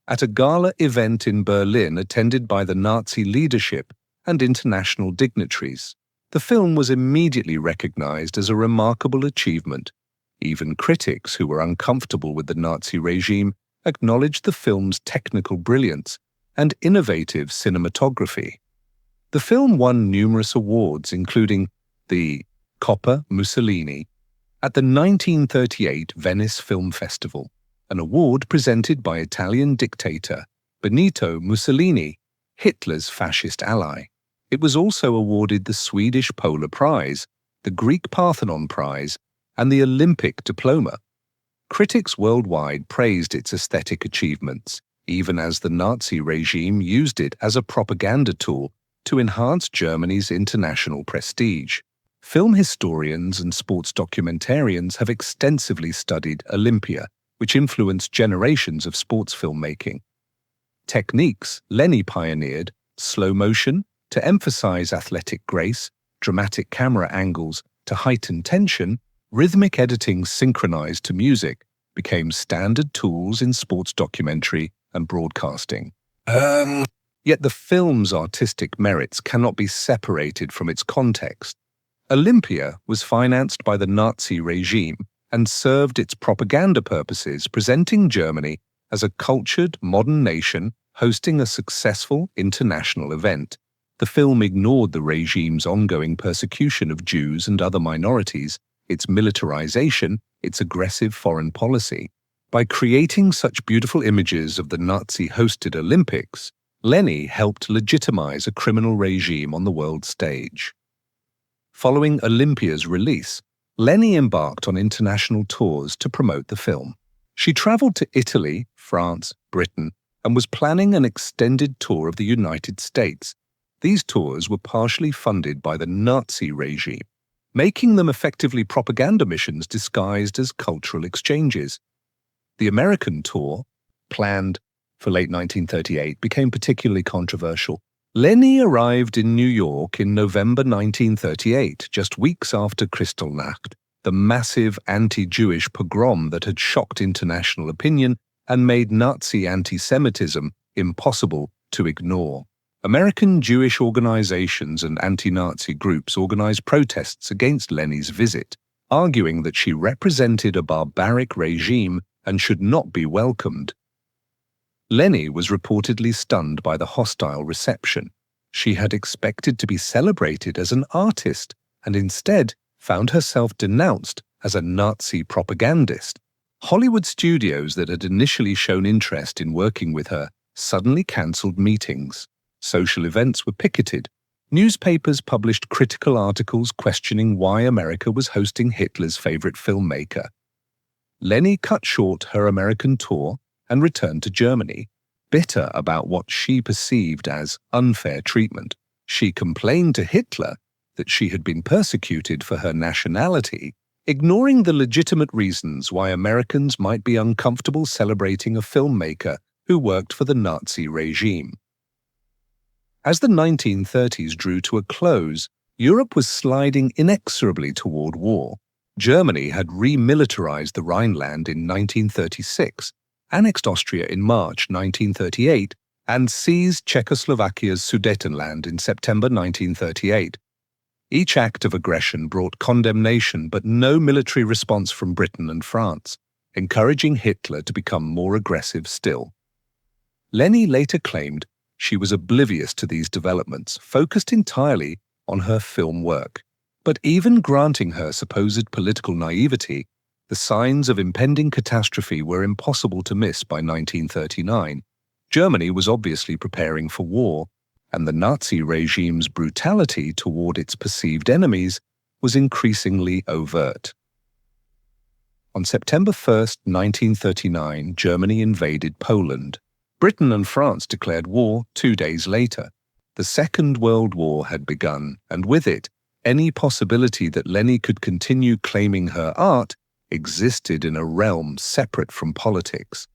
at a gala event in Berlin attended by the Nazi leadership and international dignitaries. The film was immediately recognized as a remarkable achievement. Even critics who were uncomfortable with the Nazi regime acknowledged the film's technical brilliance and innovative cinematography. The film won numerous awards, including the Coppa Mussolini at the 1938 Venice Film Festival, an award presented by Italian dictator Benito Mussolini, Hitler's fascist ally. It was also awarded the Swedish Polar Prize, the Greek Parthenon Prize, and the Olympic Diploma. Critics worldwide praised its aesthetic achievements, even as the Nazi regime used it as a propaganda tool to enhance Germany's international prestige. Film historians and sports documentarians have extensively studied Olympia, which influenced generations of sports filmmaking. Techniques Leni pioneered, slow motion to emphasize athletic grace, dramatic camera angles to heighten tension, rhythmic editing synchronized to music, became standard tools in sports documentary and broadcasting. Yet the film's artistic merits cannot be separated from its context. Olympia was financed by the Nazi regime and served its propaganda purposes, presenting Germany as a cultured, modern nation hosting a successful international event. The film ignored the regime's ongoing persecution of Jews and other minorities, its militarization, its aggressive foreign policy. By creating such beautiful images of the Nazi-hosted Olympics, Leni helped legitimize a criminal regime on the world stage. Following Olympia's release, Leni embarked on international tours to promote the film. She traveled to Italy, France, Britain, and was planning an extended tour of the United States. These tours were partially funded by the Nazi regime. making them effectively propaganda missions disguised as cultural exchanges. The American tour, planned for late 1938, became particularly controversial. Leni arrived in New York in November 1938, just weeks after Kristallnacht, the massive anti-Jewish pogrom that had shocked international opinion and made Nazi anti-Semitism impossible to ignore. American Jewish organizations and anti-Nazi groups organized protests against Leni's visit, arguing that she represented a barbaric regime and should not be welcomed. Leni was reportedly stunned by the hostile reception. She had expected to be celebrated as an artist and instead found herself denounced as a Nazi propagandist. Hollywood studios that had initially shown interest in working with her suddenly cancelled meetings. Social events were picketed. Newspapers published critical articles questioning why America was hosting Hitler's favorite filmmaker. Leni cut short her American tour and returned to Germany, bitter about what she perceived as unfair treatment. She complained to Hitler that she had been persecuted for her nationality, ignoring the legitimate reasons why Americans might be uncomfortable celebrating a filmmaker who worked for the Nazi regime. As the 1930s drew to a close, Europe was sliding inexorably toward war. Germany had remilitarized the Rhineland in 1936, annexed Austria in March 1938, and seized Czechoslovakia's Sudetenland in September 1938. Each act of aggression brought condemnation but no military response from Britain and France, encouraging Hitler to become more aggressive still. Leni later claimed she was oblivious to these developments, focused entirely on her film work. But even granting her supposed political naivety, the signs of impending catastrophe were impossible to miss by 1939. Germany was obviously preparing for war, and the Nazi regime's brutality toward its perceived enemies was increasingly overt. On September 1st, 1939, Germany invaded Poland. Britain and France declared war 2 days later. The Second World War had begun, and with it, any possibility that Leni could continue claiming her art existed in a realm separate from politics.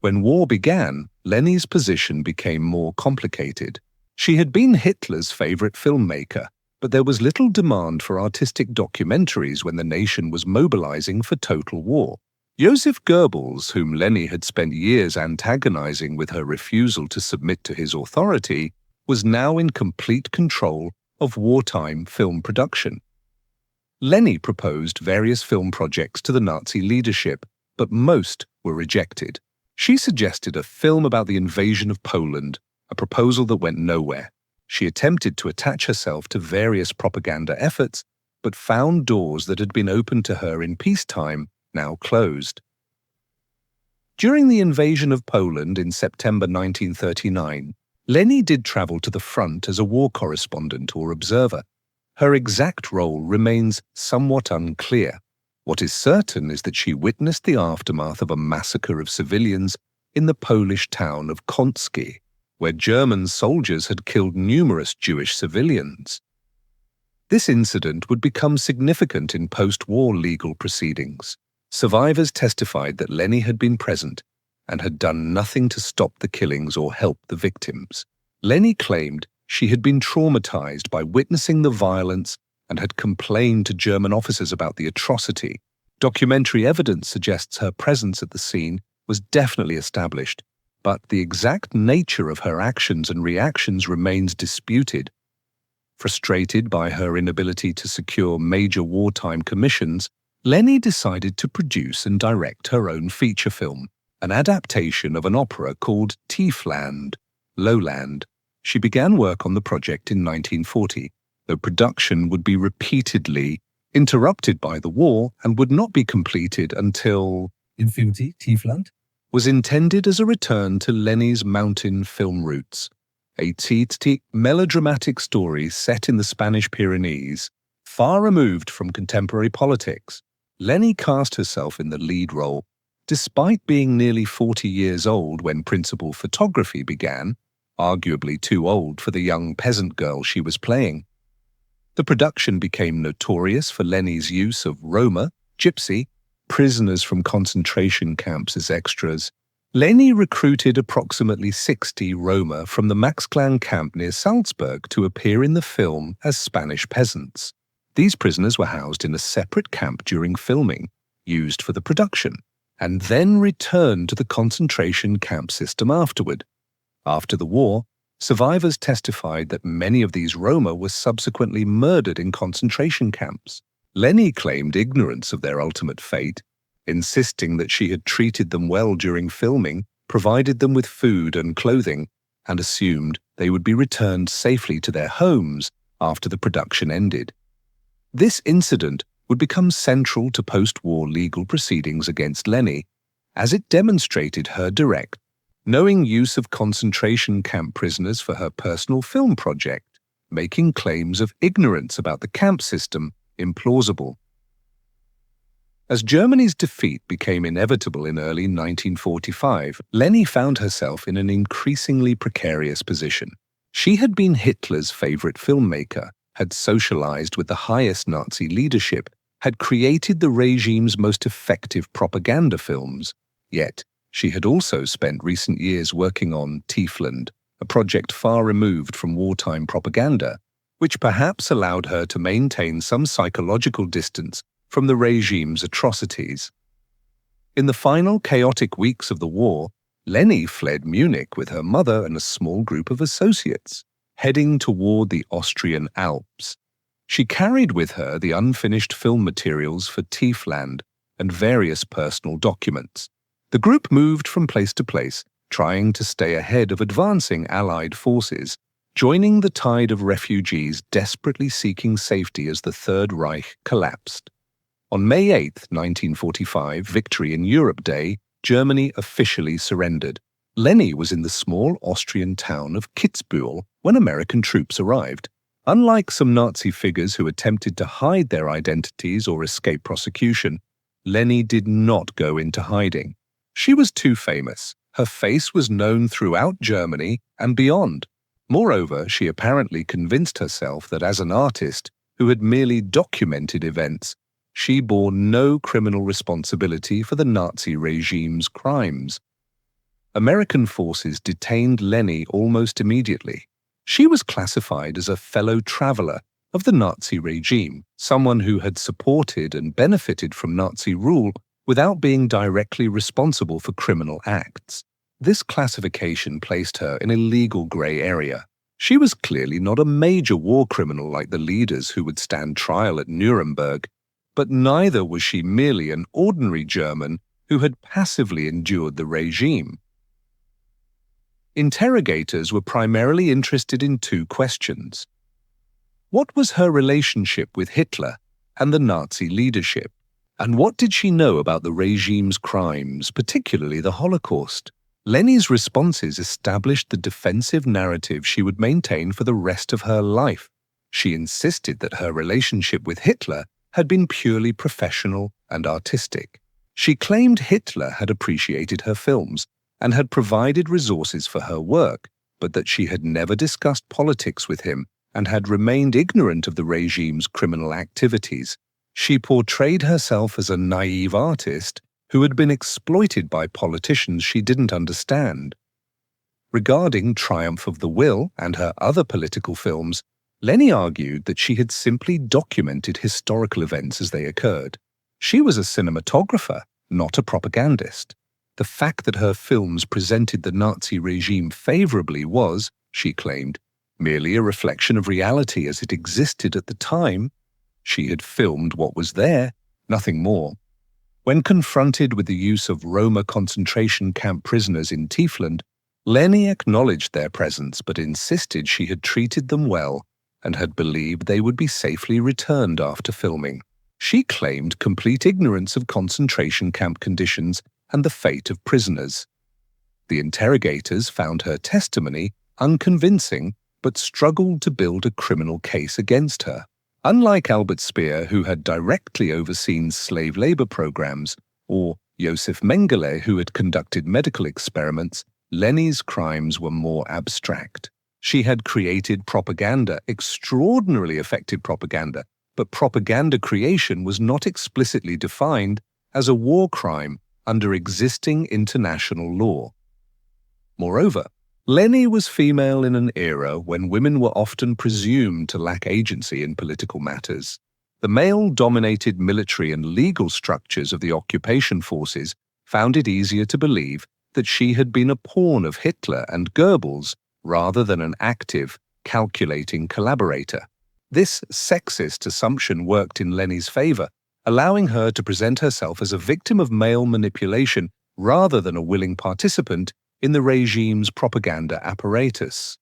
When war began, Leni's position became more complicated. She had been Hitler's favorite filmmaker, but there was little demand for artistic documentaries when the nation was mobilizing for total war. Joseph Goebbels, whom Leni had spent years antagonizing with her refusal to submit to his authority, was now in complete control of wartime film production. Leni proposed various film projects to the Nazi leadership, but most were rejected. She suggested a film about the invasion of Poland, a proposal that went nowhere. She attempted to attach herself to various propaganda efforts, but found doors that had been opened to her in peacetime now closed. During the invasion of Poland in September 1939, Leni did travel to the front as a war correspondent or observer. Her exact role remains somewhat unclear. What is certain is that she witnessed the aftermath of a massacre of civilians in the Polish town of Kącki, where German soldiers had killed numerous Jewish civilians. This incident would become significant in post-war legal proceedings. Survivors testified that Leni had been present and had done nothing to stop the killings or help the victims. Leni claimed she had been traumatized by witnessing the violence and had complained to German officers about the atrocity. Documentary evidence suggests her presence at the scene was definitely established, but the exact nature of her actions and reactions remains disputed. Frustrated by her inability to secure major wartime commissions, Leni decided to produce and direct her own feature film, an adaptation of an opera called Tiefland, Lowland. She began work on the project in 1940, though production would be repeatedly interrupted by the war and would not be completed until Infinity, Tiefland, was intended as a return to Leni's mountain film roots, a melodramatic story set in the Spanish Pyrenees, far removed from contemporary politics. Leni cast herself in the lead role, despite being nearly 40 years old when principal photography began, arguably too old for the young peasant girl she was playing. The production became notorious for Leni's use of Roma, gypsy, prisoners from concentration camps as extras. Leni recruited approximately 60 Roma from the Maxklan camp near Salzburg to appear in the film as Spanish peasants. These prisoners were housed in a separate camp during filming, used for the production, and then returned to the concentration camp system afterward. After the war, survivors testified that many of these Roma were subsequently murdered in concentration camps. Leni claimed ignorance of their ultimate fate, insisting that she had treated them well during filming, provided them with food and clothing, and assumed they would be returned safely to their homes after the production ended. This incident would become central to post-war legal proceedings against Leni, as it demonstrated her direct, knowing use of concentration camp prisoners for her personal film project, making claims of ignorance about the camp system implausible. As Germany's defeat became inevitable in early 1945, Leni found herself in an increasingly precarious position. She had been Hitler's favorite filmmaker, had socialized with the highest Nazi leadership, had created the regime's most effective propaganda films. Yet, she had also spent recent years working on Tiefland, a project far removed from wartime propaganda, which perhaps allowed her to maintain some psychological distance from the regime's atrocities. In the final chaotic weeks of the war, Leni fled Munich with her mother and a small group of associates, heading toward the Austrian Alps. She carried with her the unfinished film materials for Tiefland and various personal documents. The group moved from place to place, trying to stay ahead of advancing Allied forces, joining the tide of refugees desperately seeking safety as the Third Reich collapsed. On May 8, 1945, Victory in Europe Day, Germany officially surrendered. Leni was in the small Austrian town of Kitzbühel when American troops arrived. Unlike some Nazi figures who attempted to hide their identities or escape prosecution, Leni did not go into hiding. She was too famous. Her face was known throughout Germany and beyond. Moreover, she apparently convinced herself that as an artist who had merely documented events, she bore no criminal responsibility for the Nazi regime's crimes. American forces detained Leni almost immediately. She was classified as a fellow traveler of the Nazi regime, someone who had supported and benefited from Nazi rule without being directly responsible for criminal acts. This classification placed her in a legal gray area. She was clearly not a major war criminal like the leaders who would stand trial at Nuremberg, but neither was she merely an ordinary German who had passively endured the regime. Interrogators were primarily interested in two questions. What was her relationship with Hitler and the Nazi leadership? And what did she know about the regime's crimes, particularly the Holocaust? Leni's responses established the defensive narrative she would maintain for the rest of her life. She insisted that her relationship with Hitler had been purely professional and artistic. She claimed Hitler had appreciated her films and had provided resources for her work, but that she had never discussed politics with him and had remained ignorant of the regime's criminal activities. She portrayed herself as a naive artist who had been exploited by politicians she didn't understand. Regarding Triumph of the Will and her other political films, Leni argued that she had simply documented historical events as they occurred. She was a cinematographer, not a propagandist. The fact that her films presented the Nazi regime favorably was, she claimed, merely a reflection of reality as it existed at the time. She had filmed what was there, nothing more. When confronted with the use of Roma concentration camp prisoners in Tiefland, Leni acknowledged their presence but insisted she had treated them well and had believed they would be safely returned after filming. She claimed complete ignorance of concentration camp conditions and the fate of prisoners. The interrogators found her testimony unconvincing but struggled to build a criminal case against her. Unlike Albert Speer, who had directly overseen slave labor programs, or Josef Mengele, who had conducted medical experiments, Leni's crimes were more abstract. She had created propaganda, extraordinarily effective propaganda, but propaganda creation was not explicitly defined as a war crime under existing international law. Moreover, Leni was female in an era when women were often presumed to lack agency in political matters. The male-dominated military and legal structures of the occupation forces found it easier to believe that she had been a pawn of Hitler and Goebbels rather than an active, calculating collaborator. This sexist assumption worked in Leni's favor, allowing her to present herself as a victim of male manipulation rather than a willing participant in the regime's propaganda apparatus.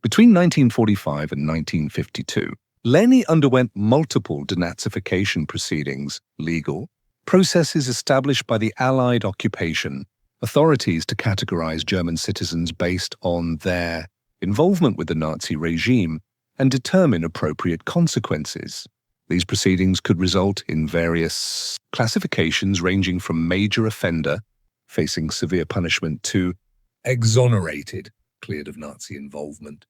Between 1945 and 1952, Leni underwent multiple denazification proceedings, legal processes established by the Allied occupation authorities to categorize German citizens based on their involvement with the Nazi regime and determine appropriate consequences. These proceedings could result in various classifications ranging from major offender, facing severe punishment, to exonerated, cleared of Nazi involvement.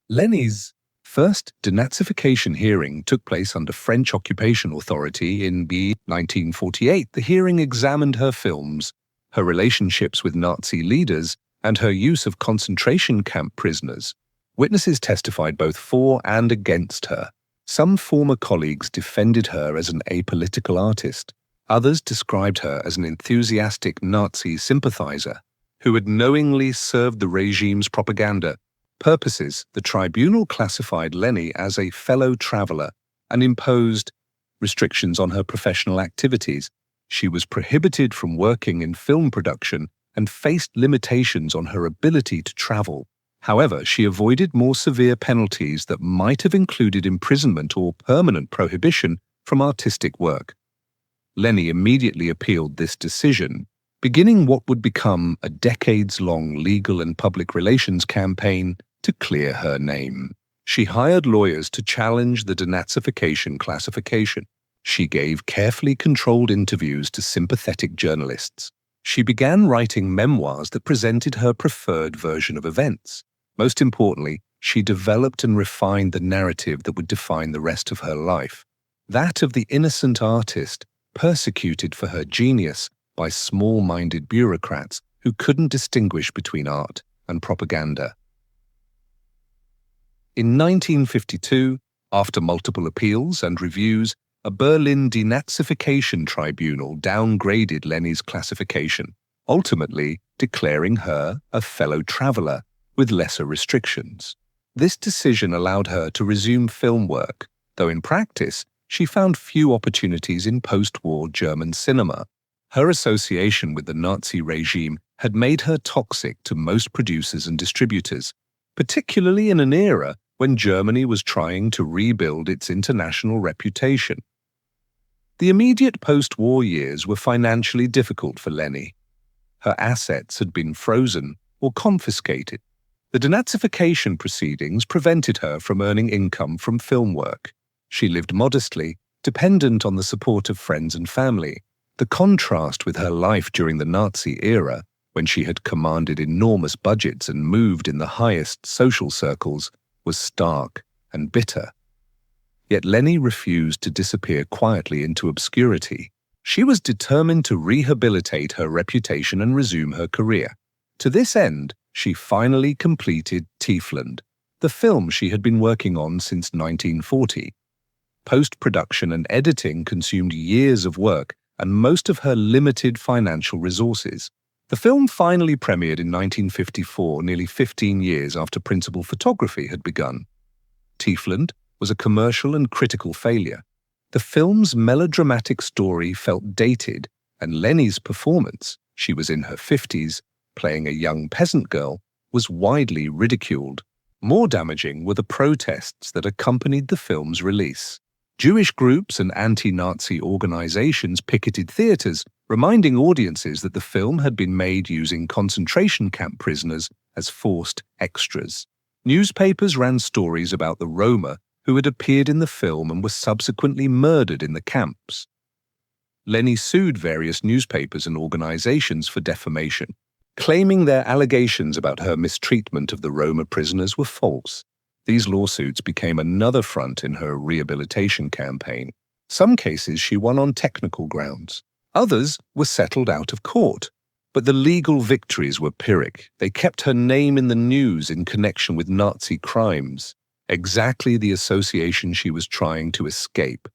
Leni's first denazification hearing took place under French occupation authority in 1948. The hearing examined her films, her relationships with Nazi leaders, and her use of concentration camp prisoners. Witnesses testified both for and against her. Some former colleagues defended her as an apolitical artist. Others described her as an enthusiastic Nazi sympathizer who had knowingly served the regime's propaganda purposes. The tribunal classified Leni as a fellow traveler and imposed restrictions on her professional activities. She was prohibited from working in film production and faced limitations on her ability to travel. However, she avoided more severe penalties that might have included imprisonment or permanent prohibition from artistic work. Leni immediately appealed this decision, beginning what would become a decades-long legal and public relations campaign to clear her name. She hired lawyers to challenge the denazification classification. She gave carefully controlled interviews to sympathetic journalists. She began writing memoirs that presented her preferred version of events. Most importantly, she developed and refined the narrative that would define the rest of her life, that of the innocent artist persecuted for her genius by small-minded bureaucrats who couldn't distinguish between art and propaganda. In 1952, after multiple appeals and reviews, a Berlin denazification tribunal downgraded Leni's classification, ultimately declaring her a fellow traveler with lesser restrictions. This decision allowed her to resume film work, though in practice, she found few opportunities in post-war German cinema. Her association with the Nazi regime had made her toxic to most producers and distributors, particularly in an era when Germany was trying to rebuild its international reputation. The immediate post-war years were financially difficult for Leni. Her assets had been frozen or confiscated. The denazification proceedings prevented her from earning income from film work. She lived modestly, dependent on the support of friends and family. The contrast with her life during the Nazi era, when she had commanded enormous budgets and moved in the highest social circles, was stark and bitter. Yet Leni refused to disappear quietly into obscurity. She was determined to rehabilitate her reputation and resume her career. To this end, she finally completed Tiefland, the film she had been working on since 1940. Post-production and editing consumed years of work and most of her limited financial resources. The film finally premiered in 1954, nearly 15 years after principal photography had begun. Tiefland was a commercial and critical failure. The film's melodramatic story felt dated, and Leni's performance, she was in her 50s, playing a young peasant girl, was widely ridiculed. More damaging were the protests that accompanied the film's release. Jewish groups and anti-Nazi organizations picketed theaters, reminding audiences that the film had been made using concentration camp prisoners as forced extras. Newspapers ran stories about the Roma who had appeared in the film and were subsequently murdered in the camps. Leni sued various newspapers and organizations for defamation. claiming their allegations about her mistreatment of the Roma prisoners were false. These lawsuits became another front in her rehabilitation campaign. Some cases she won on technical grounds. Others were settled out of court. But the legal victories were Pyrrhic. They kept her name in the news in connection with Nazi crimes, exactly the association she was trying to escape.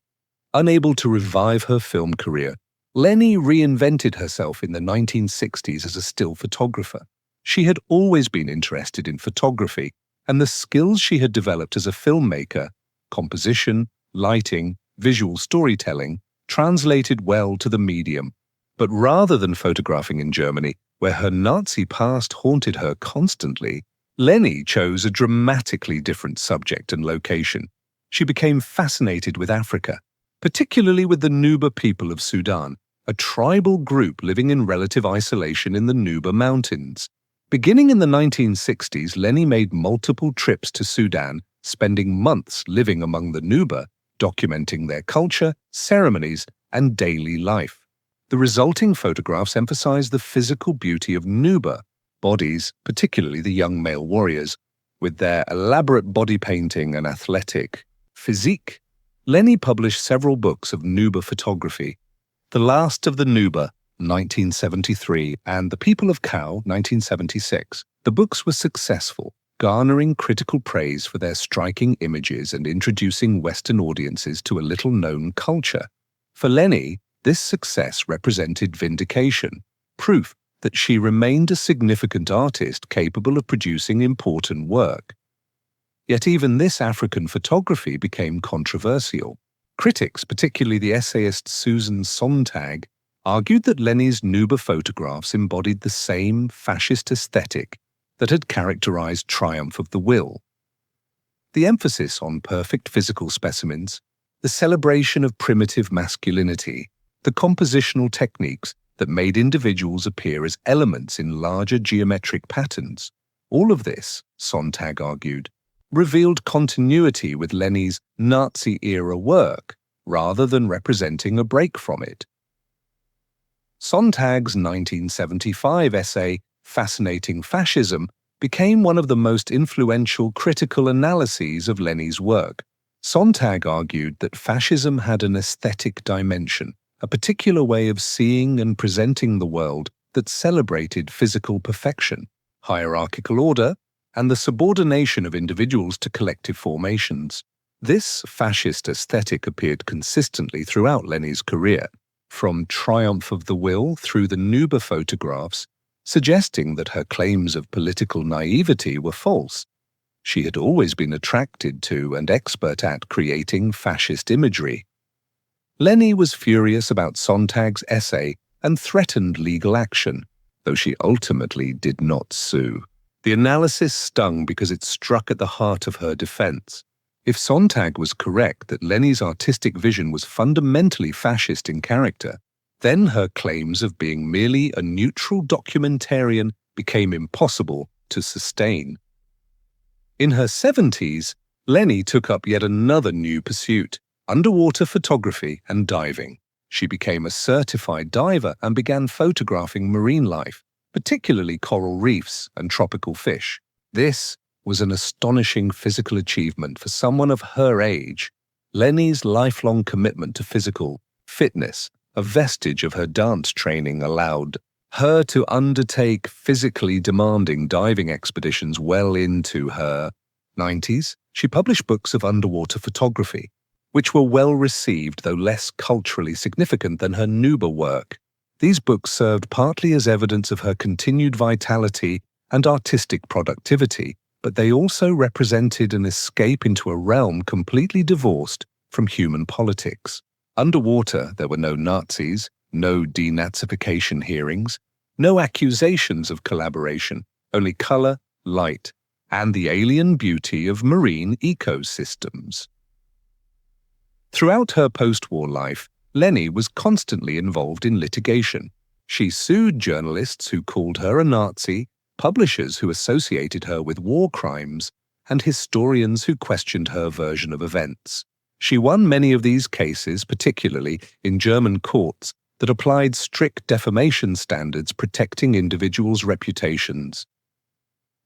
Unable to revive her film career, Leni reinvented herself in the 1960s as a still photographer. She had always been interested in photography, and the skills she had developed as a filmmaker, composition, lighting, visual storytelling, translated well to the medium. But rather than photographing in Germany, where her Nazi past haunted her constantly, Leni chose a dramatically different subject and location. She became fascinated with Africa, particularly with the Nuba people of Sudan, a tribal group living in relative isolation in the Nuba Mountains. Beginning in the 1960s, Leni made multiple trips to Sudan, spending months living among the Nuba, documenting their culture, ceremonies, and daily life. The resulting photographs emphasize the physical beauty of Nuba bodies, particularly the young male warriors, with their elaborate body painting and athletic physique. Leni published several books of Nuba photography, The Last of the Nuba, 1973, and The People of Kau, 1976. The books were successful, garnering critical praise for their striking images and introducing Western audiences to a little-known culture. For Leni, this success represented vindication, proof that she remained a significant artist capable of producing important work. Yet even this African photography became controversial. Critics, particularly the essayist Susan Sontag, argued that Leni's Nuba photographs embodied the same fascist aesthetic that had characterized Triumph of the Will. The emphasis on perfect physical specimens, the celebration of primitive masculinity, the compositional techniques that made individuals appear as elements in larger geometric patterns, all of this, Sontag argued, revealed continuity with Leni's Nazi-era work, rather than representing a break from it. Sontag's 1975 essay, Fascinating Fascism, became one of the most influential critical analyses of Leni's work. Sontag argued that fascism had an aesthetic dimension, a particular way of seeing and presenting the world that celebrated physical perfection, hierarchical order, and the subordination of individuals to collective formations. This fascist aesthetic appeared consistently throughout Leni's career, from Triumph of the Will through the Nuba photographs, suggesting that her claims of political naivety were false. She had always been attracted to and expert at creating fascist imagery. Leni was furious about Sontag's essay and threatened legal action, though she ultimately did not sue. The analysis stung because it struck at the heart of her defense. If Sontag was correct that Leni's artistic vision was fundamentally fascist in character, then her claims of being merely a neutral documentarian became impossible to sustain. In her 70s, Leni took up yet another new pursuit: underwater photography and diving. She became a certified diver and began photographing marine life, particularly coral reefs and tropical fish. This was an astonishing physical achievement for someone of her age. Leni's lifelong commitment to physical fitness, a vestige of her dance training, allowed her to undertake physically demanding diving expeditions well into her 90s. She published books of underwater photography, which were well received though less culturally significant than her Nuba work. These books served partly as evidence of her continued vitality and artistic productivity, but they also represented an escape into a realm completely divorced from human politics. Underwater, there were no Nazis, no denazification hearings, no accusations of collaboration, only color, light, and the alien beauty of marine ecosystems. Throughout her post-war life, Leni was constantly involved in litigation. She sued journalists who called her a Nazi, publishers who associated her with war crimes, and historians who questioned her version of events. She won many of these cases, particularly in German courts, that applied strict defamation standards protecting individuals' reputations.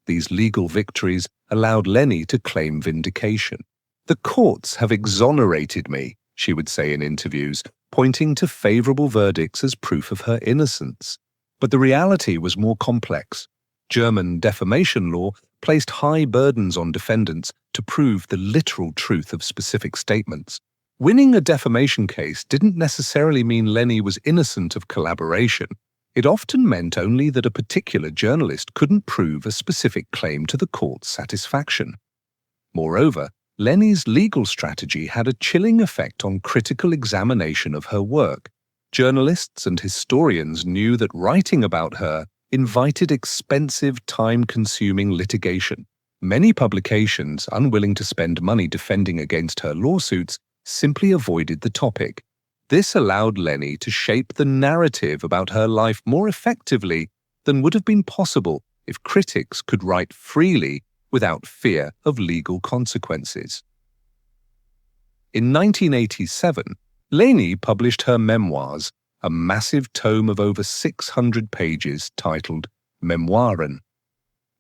These legal victories allowed Leni to claim vindication. "The courts have exonerated me," she would say in interviews, pointing to favorable verdicts as proof of her innocence. But the reality was more complex. German defamation law placed high burdens on defendants to prove the literal truth of specific statements. Winning a defamation case didn't necessarily mean Leni was innocent of collaboration. It often meant only that a particular journalist couldn't prove a specific claim to the court's satisfaction. Moreover, Leni's legal strategy had a chilling effect on critical examination of her work. Journalists and historians knew that writing about her invited expensive, time-consuming litigation. Many publications, unwilling to spend money defending against her lawsuits, simply avoided the topic. This allowed Leni to shape the narrative about her life more effectively than would have been possible if critics could write freely without fear of legal consequences. In 1987, Leni published her memoirs, a massive tome of over 600 pages titled Memoiren.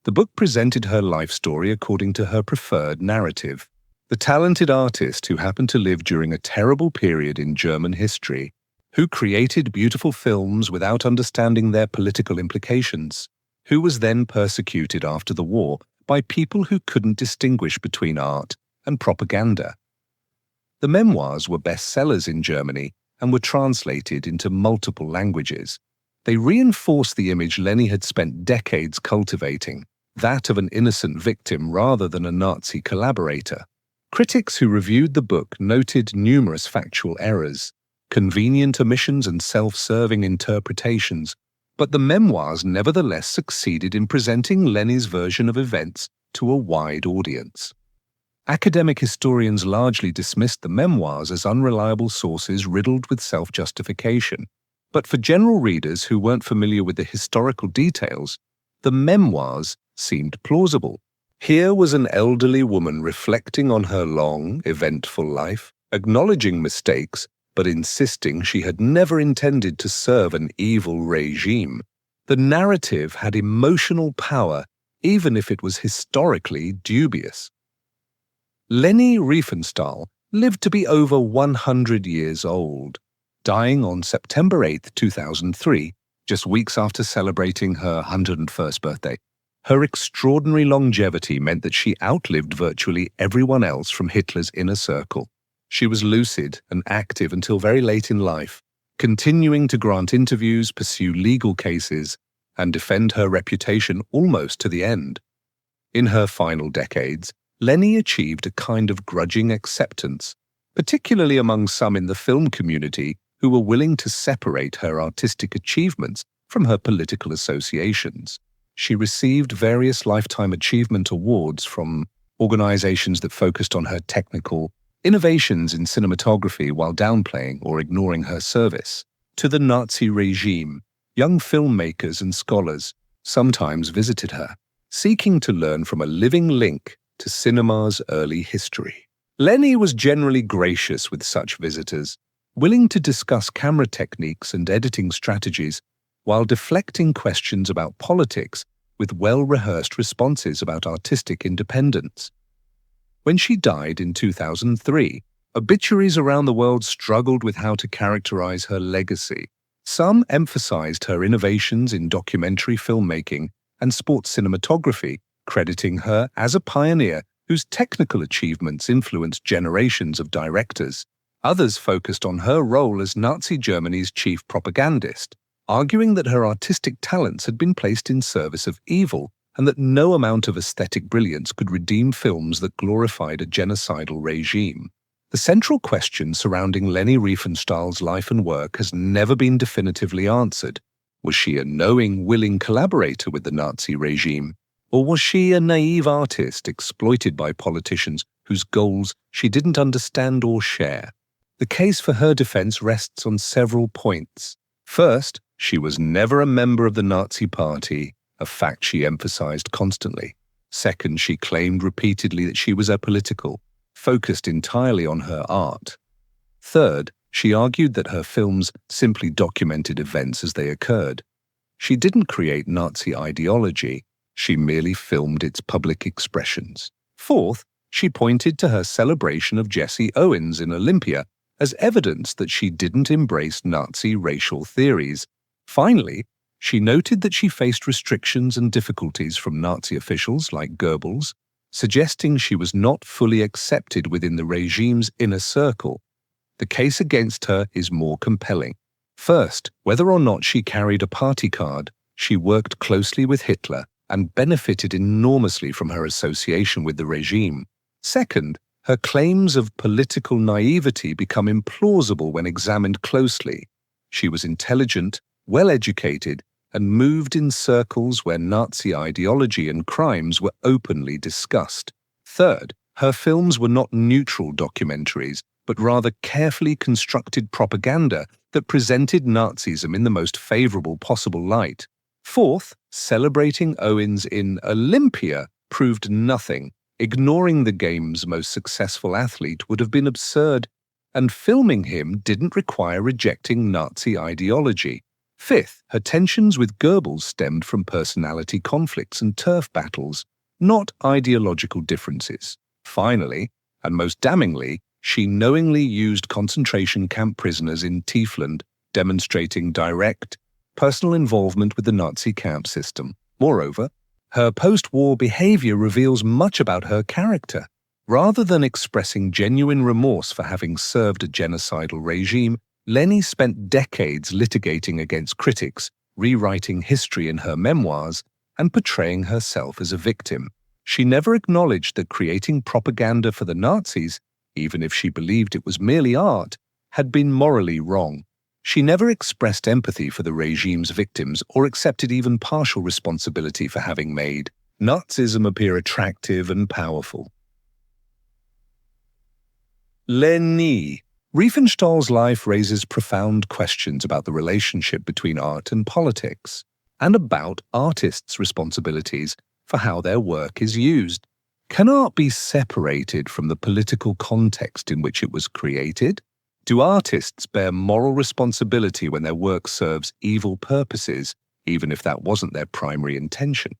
The book presented her life story according to her preferred narrative. The talented artist who happened to live during a terrible period in German history, who created beautiful films without understanding their political implications, who was then persecuted after the war by people who couldn't distinguish between art and propaganda. The memoirs were bestsellers in Germany and were translated into multiple languages. They reinforced the image Leni had spent decades cultivating, that of an innocent victim rather than a Nazi collaborator. Critics who reviewed the book noted numerous factual errors, convenient omissions and self-serving interpretations, but the memoirs nevertheless succeeded in presenting Leni's version of events to a wide audience. Academic historians largely dismissed the memoirs as unreliable sources riddled with self-justification, but for general readers who weren't familiar with the historical details, the memoirs seemed plausible. Here was an elderly woman reflecting on her long, eventful life, acknowledging mistakes, but insisting she had never intended to serve an evil regime. The narrative had emotional power, even if it was historically dubious. Leni Riefenstahl lived to be over 100 years old, dying on September 8, 2003, just weeks after celebrating her 101st birthday. Her extraordinary longevity meant that she outlived virtually everyone else from Hitler's inner circle. She was lucid and active until very late in life, continuing to grant interviews, pursue legal cases, and defend her reputation almost to the end. In her final decades, Leni achieved a kind of grudging acceptance, particularly among some in the film community who were willing to separate her artistic achievements from her political associations. She received various Lifetime Achievement Awards from organizations that focused on her technical innovations in cinematography while downplaying or ignoring her service. To the Nazi regime, young filmmakers and scholars sometimes visited her, seeking to learn from a living link to cinema's early history. Leni was generally gracious with such visitors, willing to discuss camera techniques and editing strategies while deflecting questions about politics with well-rehearsed responses about artistic independence. When she died in 2003, obituaries around the world struggled with how to characterize her legacy. Some emphasized her innovations in documentary filmmaking and sports cinematography, crediting her as a pioneer whose technical achievements influenced generations of directors. Others focused on her role as Nazi Germany's chief propagandist, arguing that her artistic talents had been placed in service of evil and that no amount of aesthetic brilliance could redeem films that glorified a genocidal regime. The central question surrounding Leni Riefenstahl's life and work has never been definitively answered. Was she a knowing, willing collaborator with the Nazi regime? Or was she a naive artist exploited by politicians whose goals she didn't understand or share? The case for her defense rests on several points. First, she was never a member of the Nazi Party, a fact she emphasized constantly. Second, she claimed repeatedly that she was apolitical, focused entirely on her art. Third, She argued that her films simply documented events as they occurred. She didn't create Nazi ideology, she merely filmed its public expressions. Fourth, she pointed to her celebration of Jesse Owens in Olympia as evidence that she didn't embrace Nazi racial theories. Finally, she noted that she faced restrictions and difficulties from Nazi officials like Goebbels, suggesting she was not fully accepted within the regime's inner circle. The case against her is more compelling. First, whether or not she carried a party card, she worked closely with Hitler and benefited enormously from her association with the regime. Second, her claims of political naivety become implausible when examined closely. She was intelligent, well-educated, and moved in circles where Nazi ideology and crimes were openly discussed. Third, her films were not neutral documentaries, but rather carefully constructed propaganda that presented Nazism in the most favorable possible light. Fourth, celebrating Owens in Olympia proved nothing. Ignoring the game's most successful athlete would have been absurd, and filming him didn't require rejecting Nazi ideology. Fifth, her tensions with Goebbels stemmed from personality conflicts and turf battles, not ideological differences. Finally, and most damningly, she knowingly used concentration camp prisoners in Tiefland, demonstrating direct, personal involvement with the Nazi camp system. Moreover, her post-war behavior reveals much about her character. Rather than expressing genuine remorse for having served a genocidal regime, Leni spent decades litigating against critics, rewriting history in her memoirs, and portraying herself as a victim. She never acknowledged that creating propaganda for the Nazis, even if she believed it was merely art, had been morally wrong. She never expressed empathy for the regime's victims or accepted even partial responsibility for having made Nazism appear attractive and powerful. Leni Riefenstahl's life raises profound questions about the relationship between art and politics, and about artists' responsibilities for how their work is used. Can art be separated from the political context in which it was created? Do artists bear moral responsibility when their work serves evil purposes, even if that wasn't their primary intention?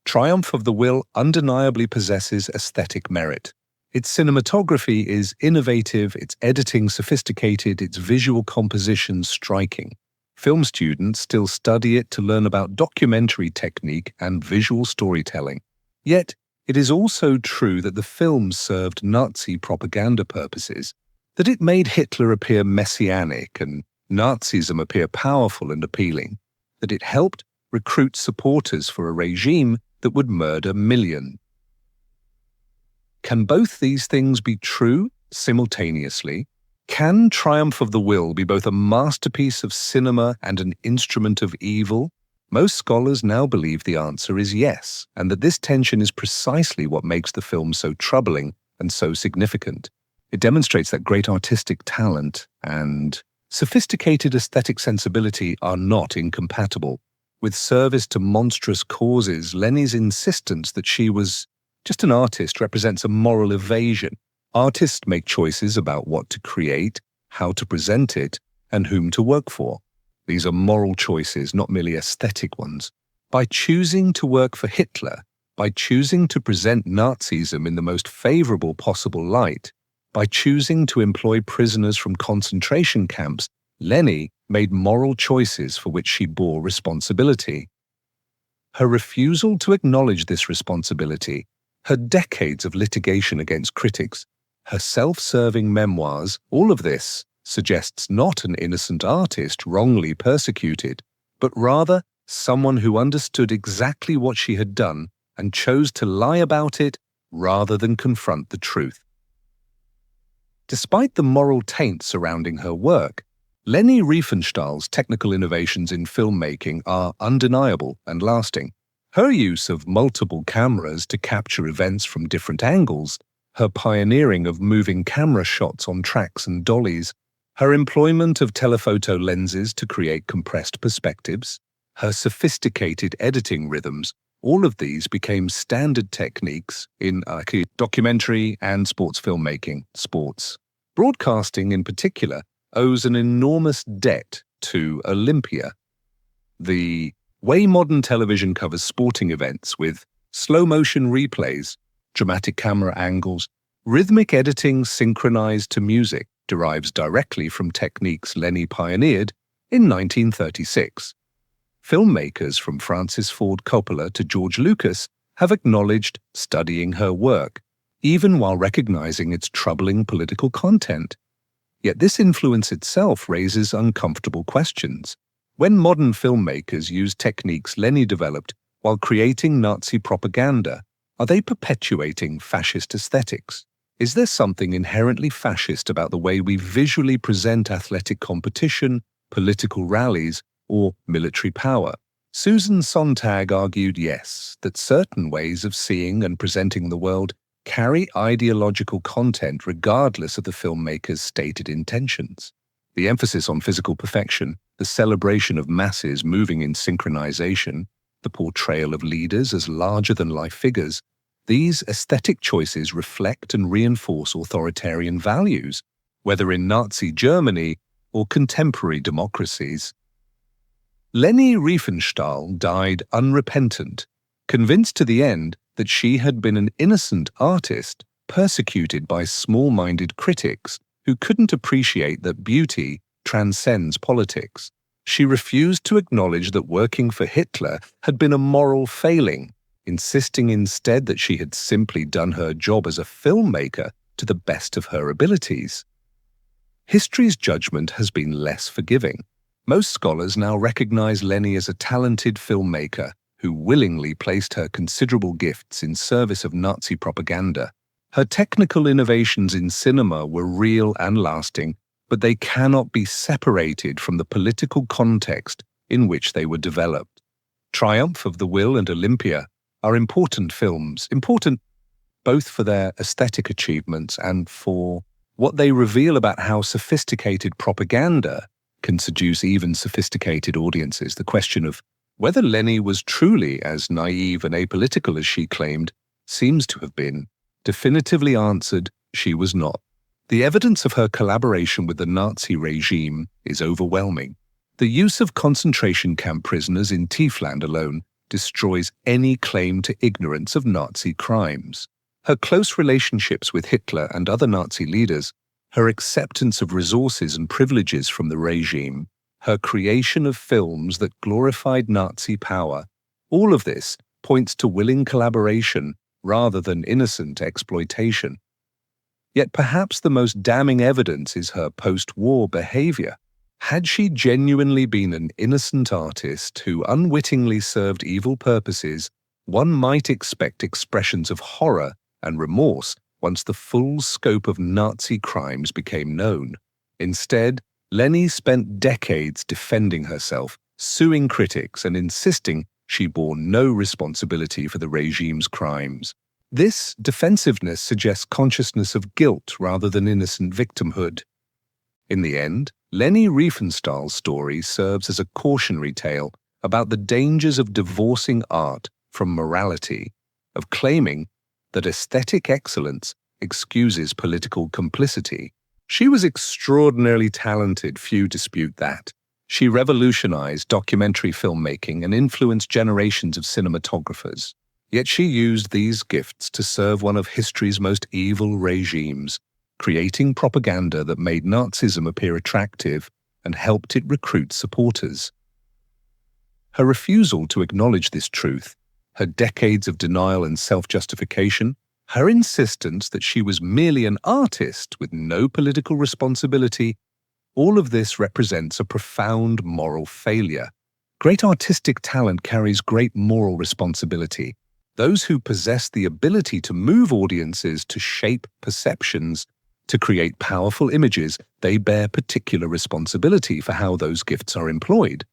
Triumph of the Will undeniably possesses aesthetic merit. Its cinematography is innovative, its editing sophisticated, its visual composition striking. Film students still study it to learn about documentary technique and visual storytelling. Yet, it is also true that the film served Nazi propaganda purposes, that it made Hitler appear messianic and Nazism appear powerful and appealing, that it helped recruit supporters for a regime that would murder millions. Can both these things be true simultaneously? Can Triumph of the Will be both a masterpiece of cinema and an instrument of evil? Most scholars now believe the answer is yes, and that this tension is precisely what makes the film so troubling and so significant. It demonstrates that great artistic talent and sophisticated aesthetic sensibility are not incompatible. With service to monstrous causes, Leni's insistence that she was just an artist represents a moral evasion. Artists make choices about what to create, how to present it, and whom to work for. These are moral choices, not merely aesthetic ones. By choosing to work for Hitler, by choosing to present Nazism in the most favorable possible light, by choosing to employ prisoners from concentration camps, Leni made moral choices for which she bore responsibility. Her refusal to acknowledge this responsibility, her decades of litigation against critics, her self-serving memoirs, all of this suggests not an innocent artist wrongly persecuted, but rather someone who understood exactly what she had done and chose to lie about it rather than confront the truth. Despite the moral taint surrounding her work, Leni Riefenstahl's technical innovations in filmmaking are undeniable and lasting. Her use of multiple cameras to capture events from different angles, her pioneering of moving camera shots on tracks and dollies, her employment of telephoto lenses to create compressed perspectives, her sophisticated editing rhythms, all of these became standard techniques in documentary and sports filmmaking. Sports broadcasting, in particular, owes an enormous debt to Olympia. The way modern television covers sporting events with slow-motion replays, dramatic camera angles, rhythmic editing synchronized to music derives directly from techniques Leni pioneered in 1936. Filmmakers from Francis Ford Coppola to George Lucas have acknowledged studying her work, even while recognizing its troubling political content. Yet this influence itself raises uncomfortable questions. When modern filmmakers use techniques Leni developed while creating Nazi propaganda, are they perpetuating fascist aesthetics? Is there something inherently fascist about the way we visually present athletic competition, political rallies, or military power? Susan Sontag argued yes, that certain ways of seeing and presenting the world carry ideological content regardless of the filmmaker's stated intentions. The emphasis on physical perfection, the celebration of masses moving in synchronization, the portrayal of leaders as larger-than-life figures, these aesthetic choices reflect and reinforce authoritarian values, whether in Nazi Germany or contemporary democracies. Leni Riefenstahl died unrepentant, convinced to the end that she had been an innocent artist persecuted by small-minded critics who couldn't appreciate that beauty transcends politics. She refused to acknowledge that working for Hitler had been a moral failing, insisting instead that she had simply done her job as a filmmaker to the best of her abilities. History's judgment has been less forgiving. Most scholars now recognize Leni as a talented filmmaker who willingly placed her considerable gifts in service of Nazi propaganda. Her technical innovations in cinema were real and lasting, but they cannot be separated from the political context in which they were developed. Triumph of the Will and Olympia are important films, important both for their aesthetic achievements and for what they reveal about how sophisticated propaganda can seduce even sophisticated audiences. The question of whether Leni was truly as naive and apolitical as she claimed seems to have been definitively answered. She was not. The evidence of her collaboration with the Nazi regime is overwhelming. The use of concentration camp prisoners in Tiefland alone destroys any claim to ignorance of Nazi crimes. Her close relationships with Hitler and other Nazi leaders, her acceptance of resources and privileges from the regime, her creation of films that glorified Nazi power, all of this points to willing collaboration rather than innocent exploitation. Yet perhaps the most damning evidence is her post-war behavior. Had she genuinely been an innocent artist who unwittingly served evil purposes, one might expect expressions of horror and remorse once the full scope of Nazi crimes became known. Instead, Leni spent decades defending herself, suing critics, and insisting she bore no responsibility for the regime's crimes. This defensiveness suggests consciousness of guilt rather than innocent victimhood. In the end, Leni Riefenstahl's story serves as a cautionary tale about the dangers of divorcing art from morality, of claiming that aesthetic excellence excuses political complicity. She was extraordinarily talented, few dispute that. She revolutionized documentary filmmaking and influenced generations of cinematographers. Yet she used these gifts to serve one of history's most evil regimes, creating propaganda that made Nazism appear attractive and helped it recruit supporters. Her refusal to acknowledge this truth, her decades of denial and self-justification, her insistence that she was merely an artist with no political responsibility, all of this represents a profound moral failure. Great artistic talent carries great moral responsibility. Those who possess the ability to move audiences, to shape perceptions, to create powerful images, they bear particular responsibility for how those gifts are employed.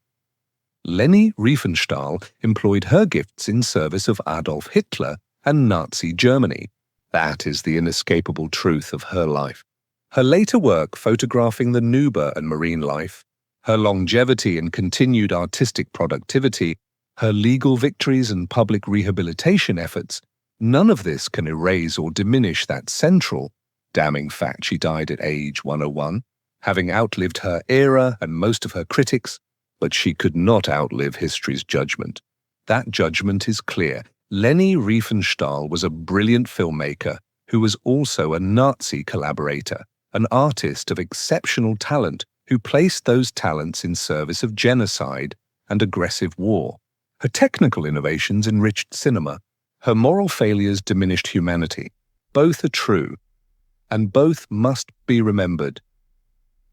Leni Riefenstahl employed her gifts in service of Adolf Hitler and Nazi Germany. That is the inescapable truth of her life. Her later work photographing the Nuba and marine life, her longevity and continued artistic productivity, her legal victories and public rehabilitation efforts, none of this can erase or diminish that central, damning fact she died at age 101. having outlived her era and most of her critics, but she could not outlive history's judgment. That judgment is clear. Leni Riefenstahl was a brilliant filmmaker who was also a Nazi collaborator, an artist of exceptional talent who placed those talents in service of genocide and aggressive war. Her technical innovations enriched cinema. Her moral failures diminished humanity. Both are true, and both must be remembered.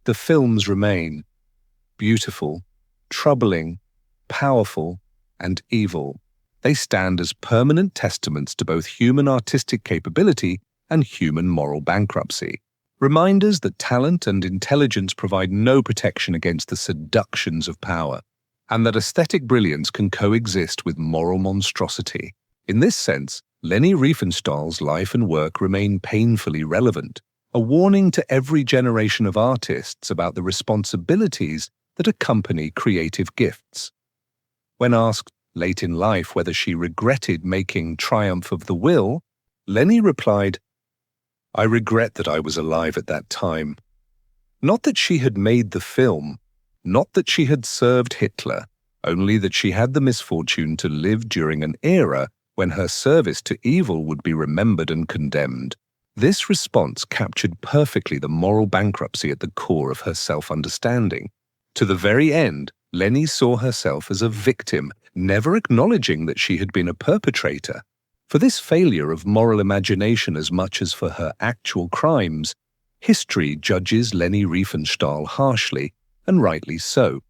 The films remain beautiful, troubling, powerful, and evil. They stand as permanent testaments to both human artistic capability and human moral bankruptcy. Reminders that talent and intelligence provide no protection against the seductions of power, and that aesthetic brilliance can coexist with moral monstrosity. In this sense, Leni Riefenstahl's life and work remain painfully relevant, a warning to every generation of artists about the responsibilities that accompany creative gifts. When asked late in life whether she regretted making Triumph of the Will, Leni replied, "I regret that I was alive at that time. Not that she had made the film, not that she had served Hitler, only that she had the misfortune to live during an era when her service to evil would be remembered and condemned." This response captured perfectly the moral bankruptcy at the core of her self-understanding. To the very end, Leni saw herself as a victim, never acknowledging that she had been a perpetrator. For this failure of moral imagination as much as for her actual crimes, history judges Leni Riefenstahl harshly, and rightly so.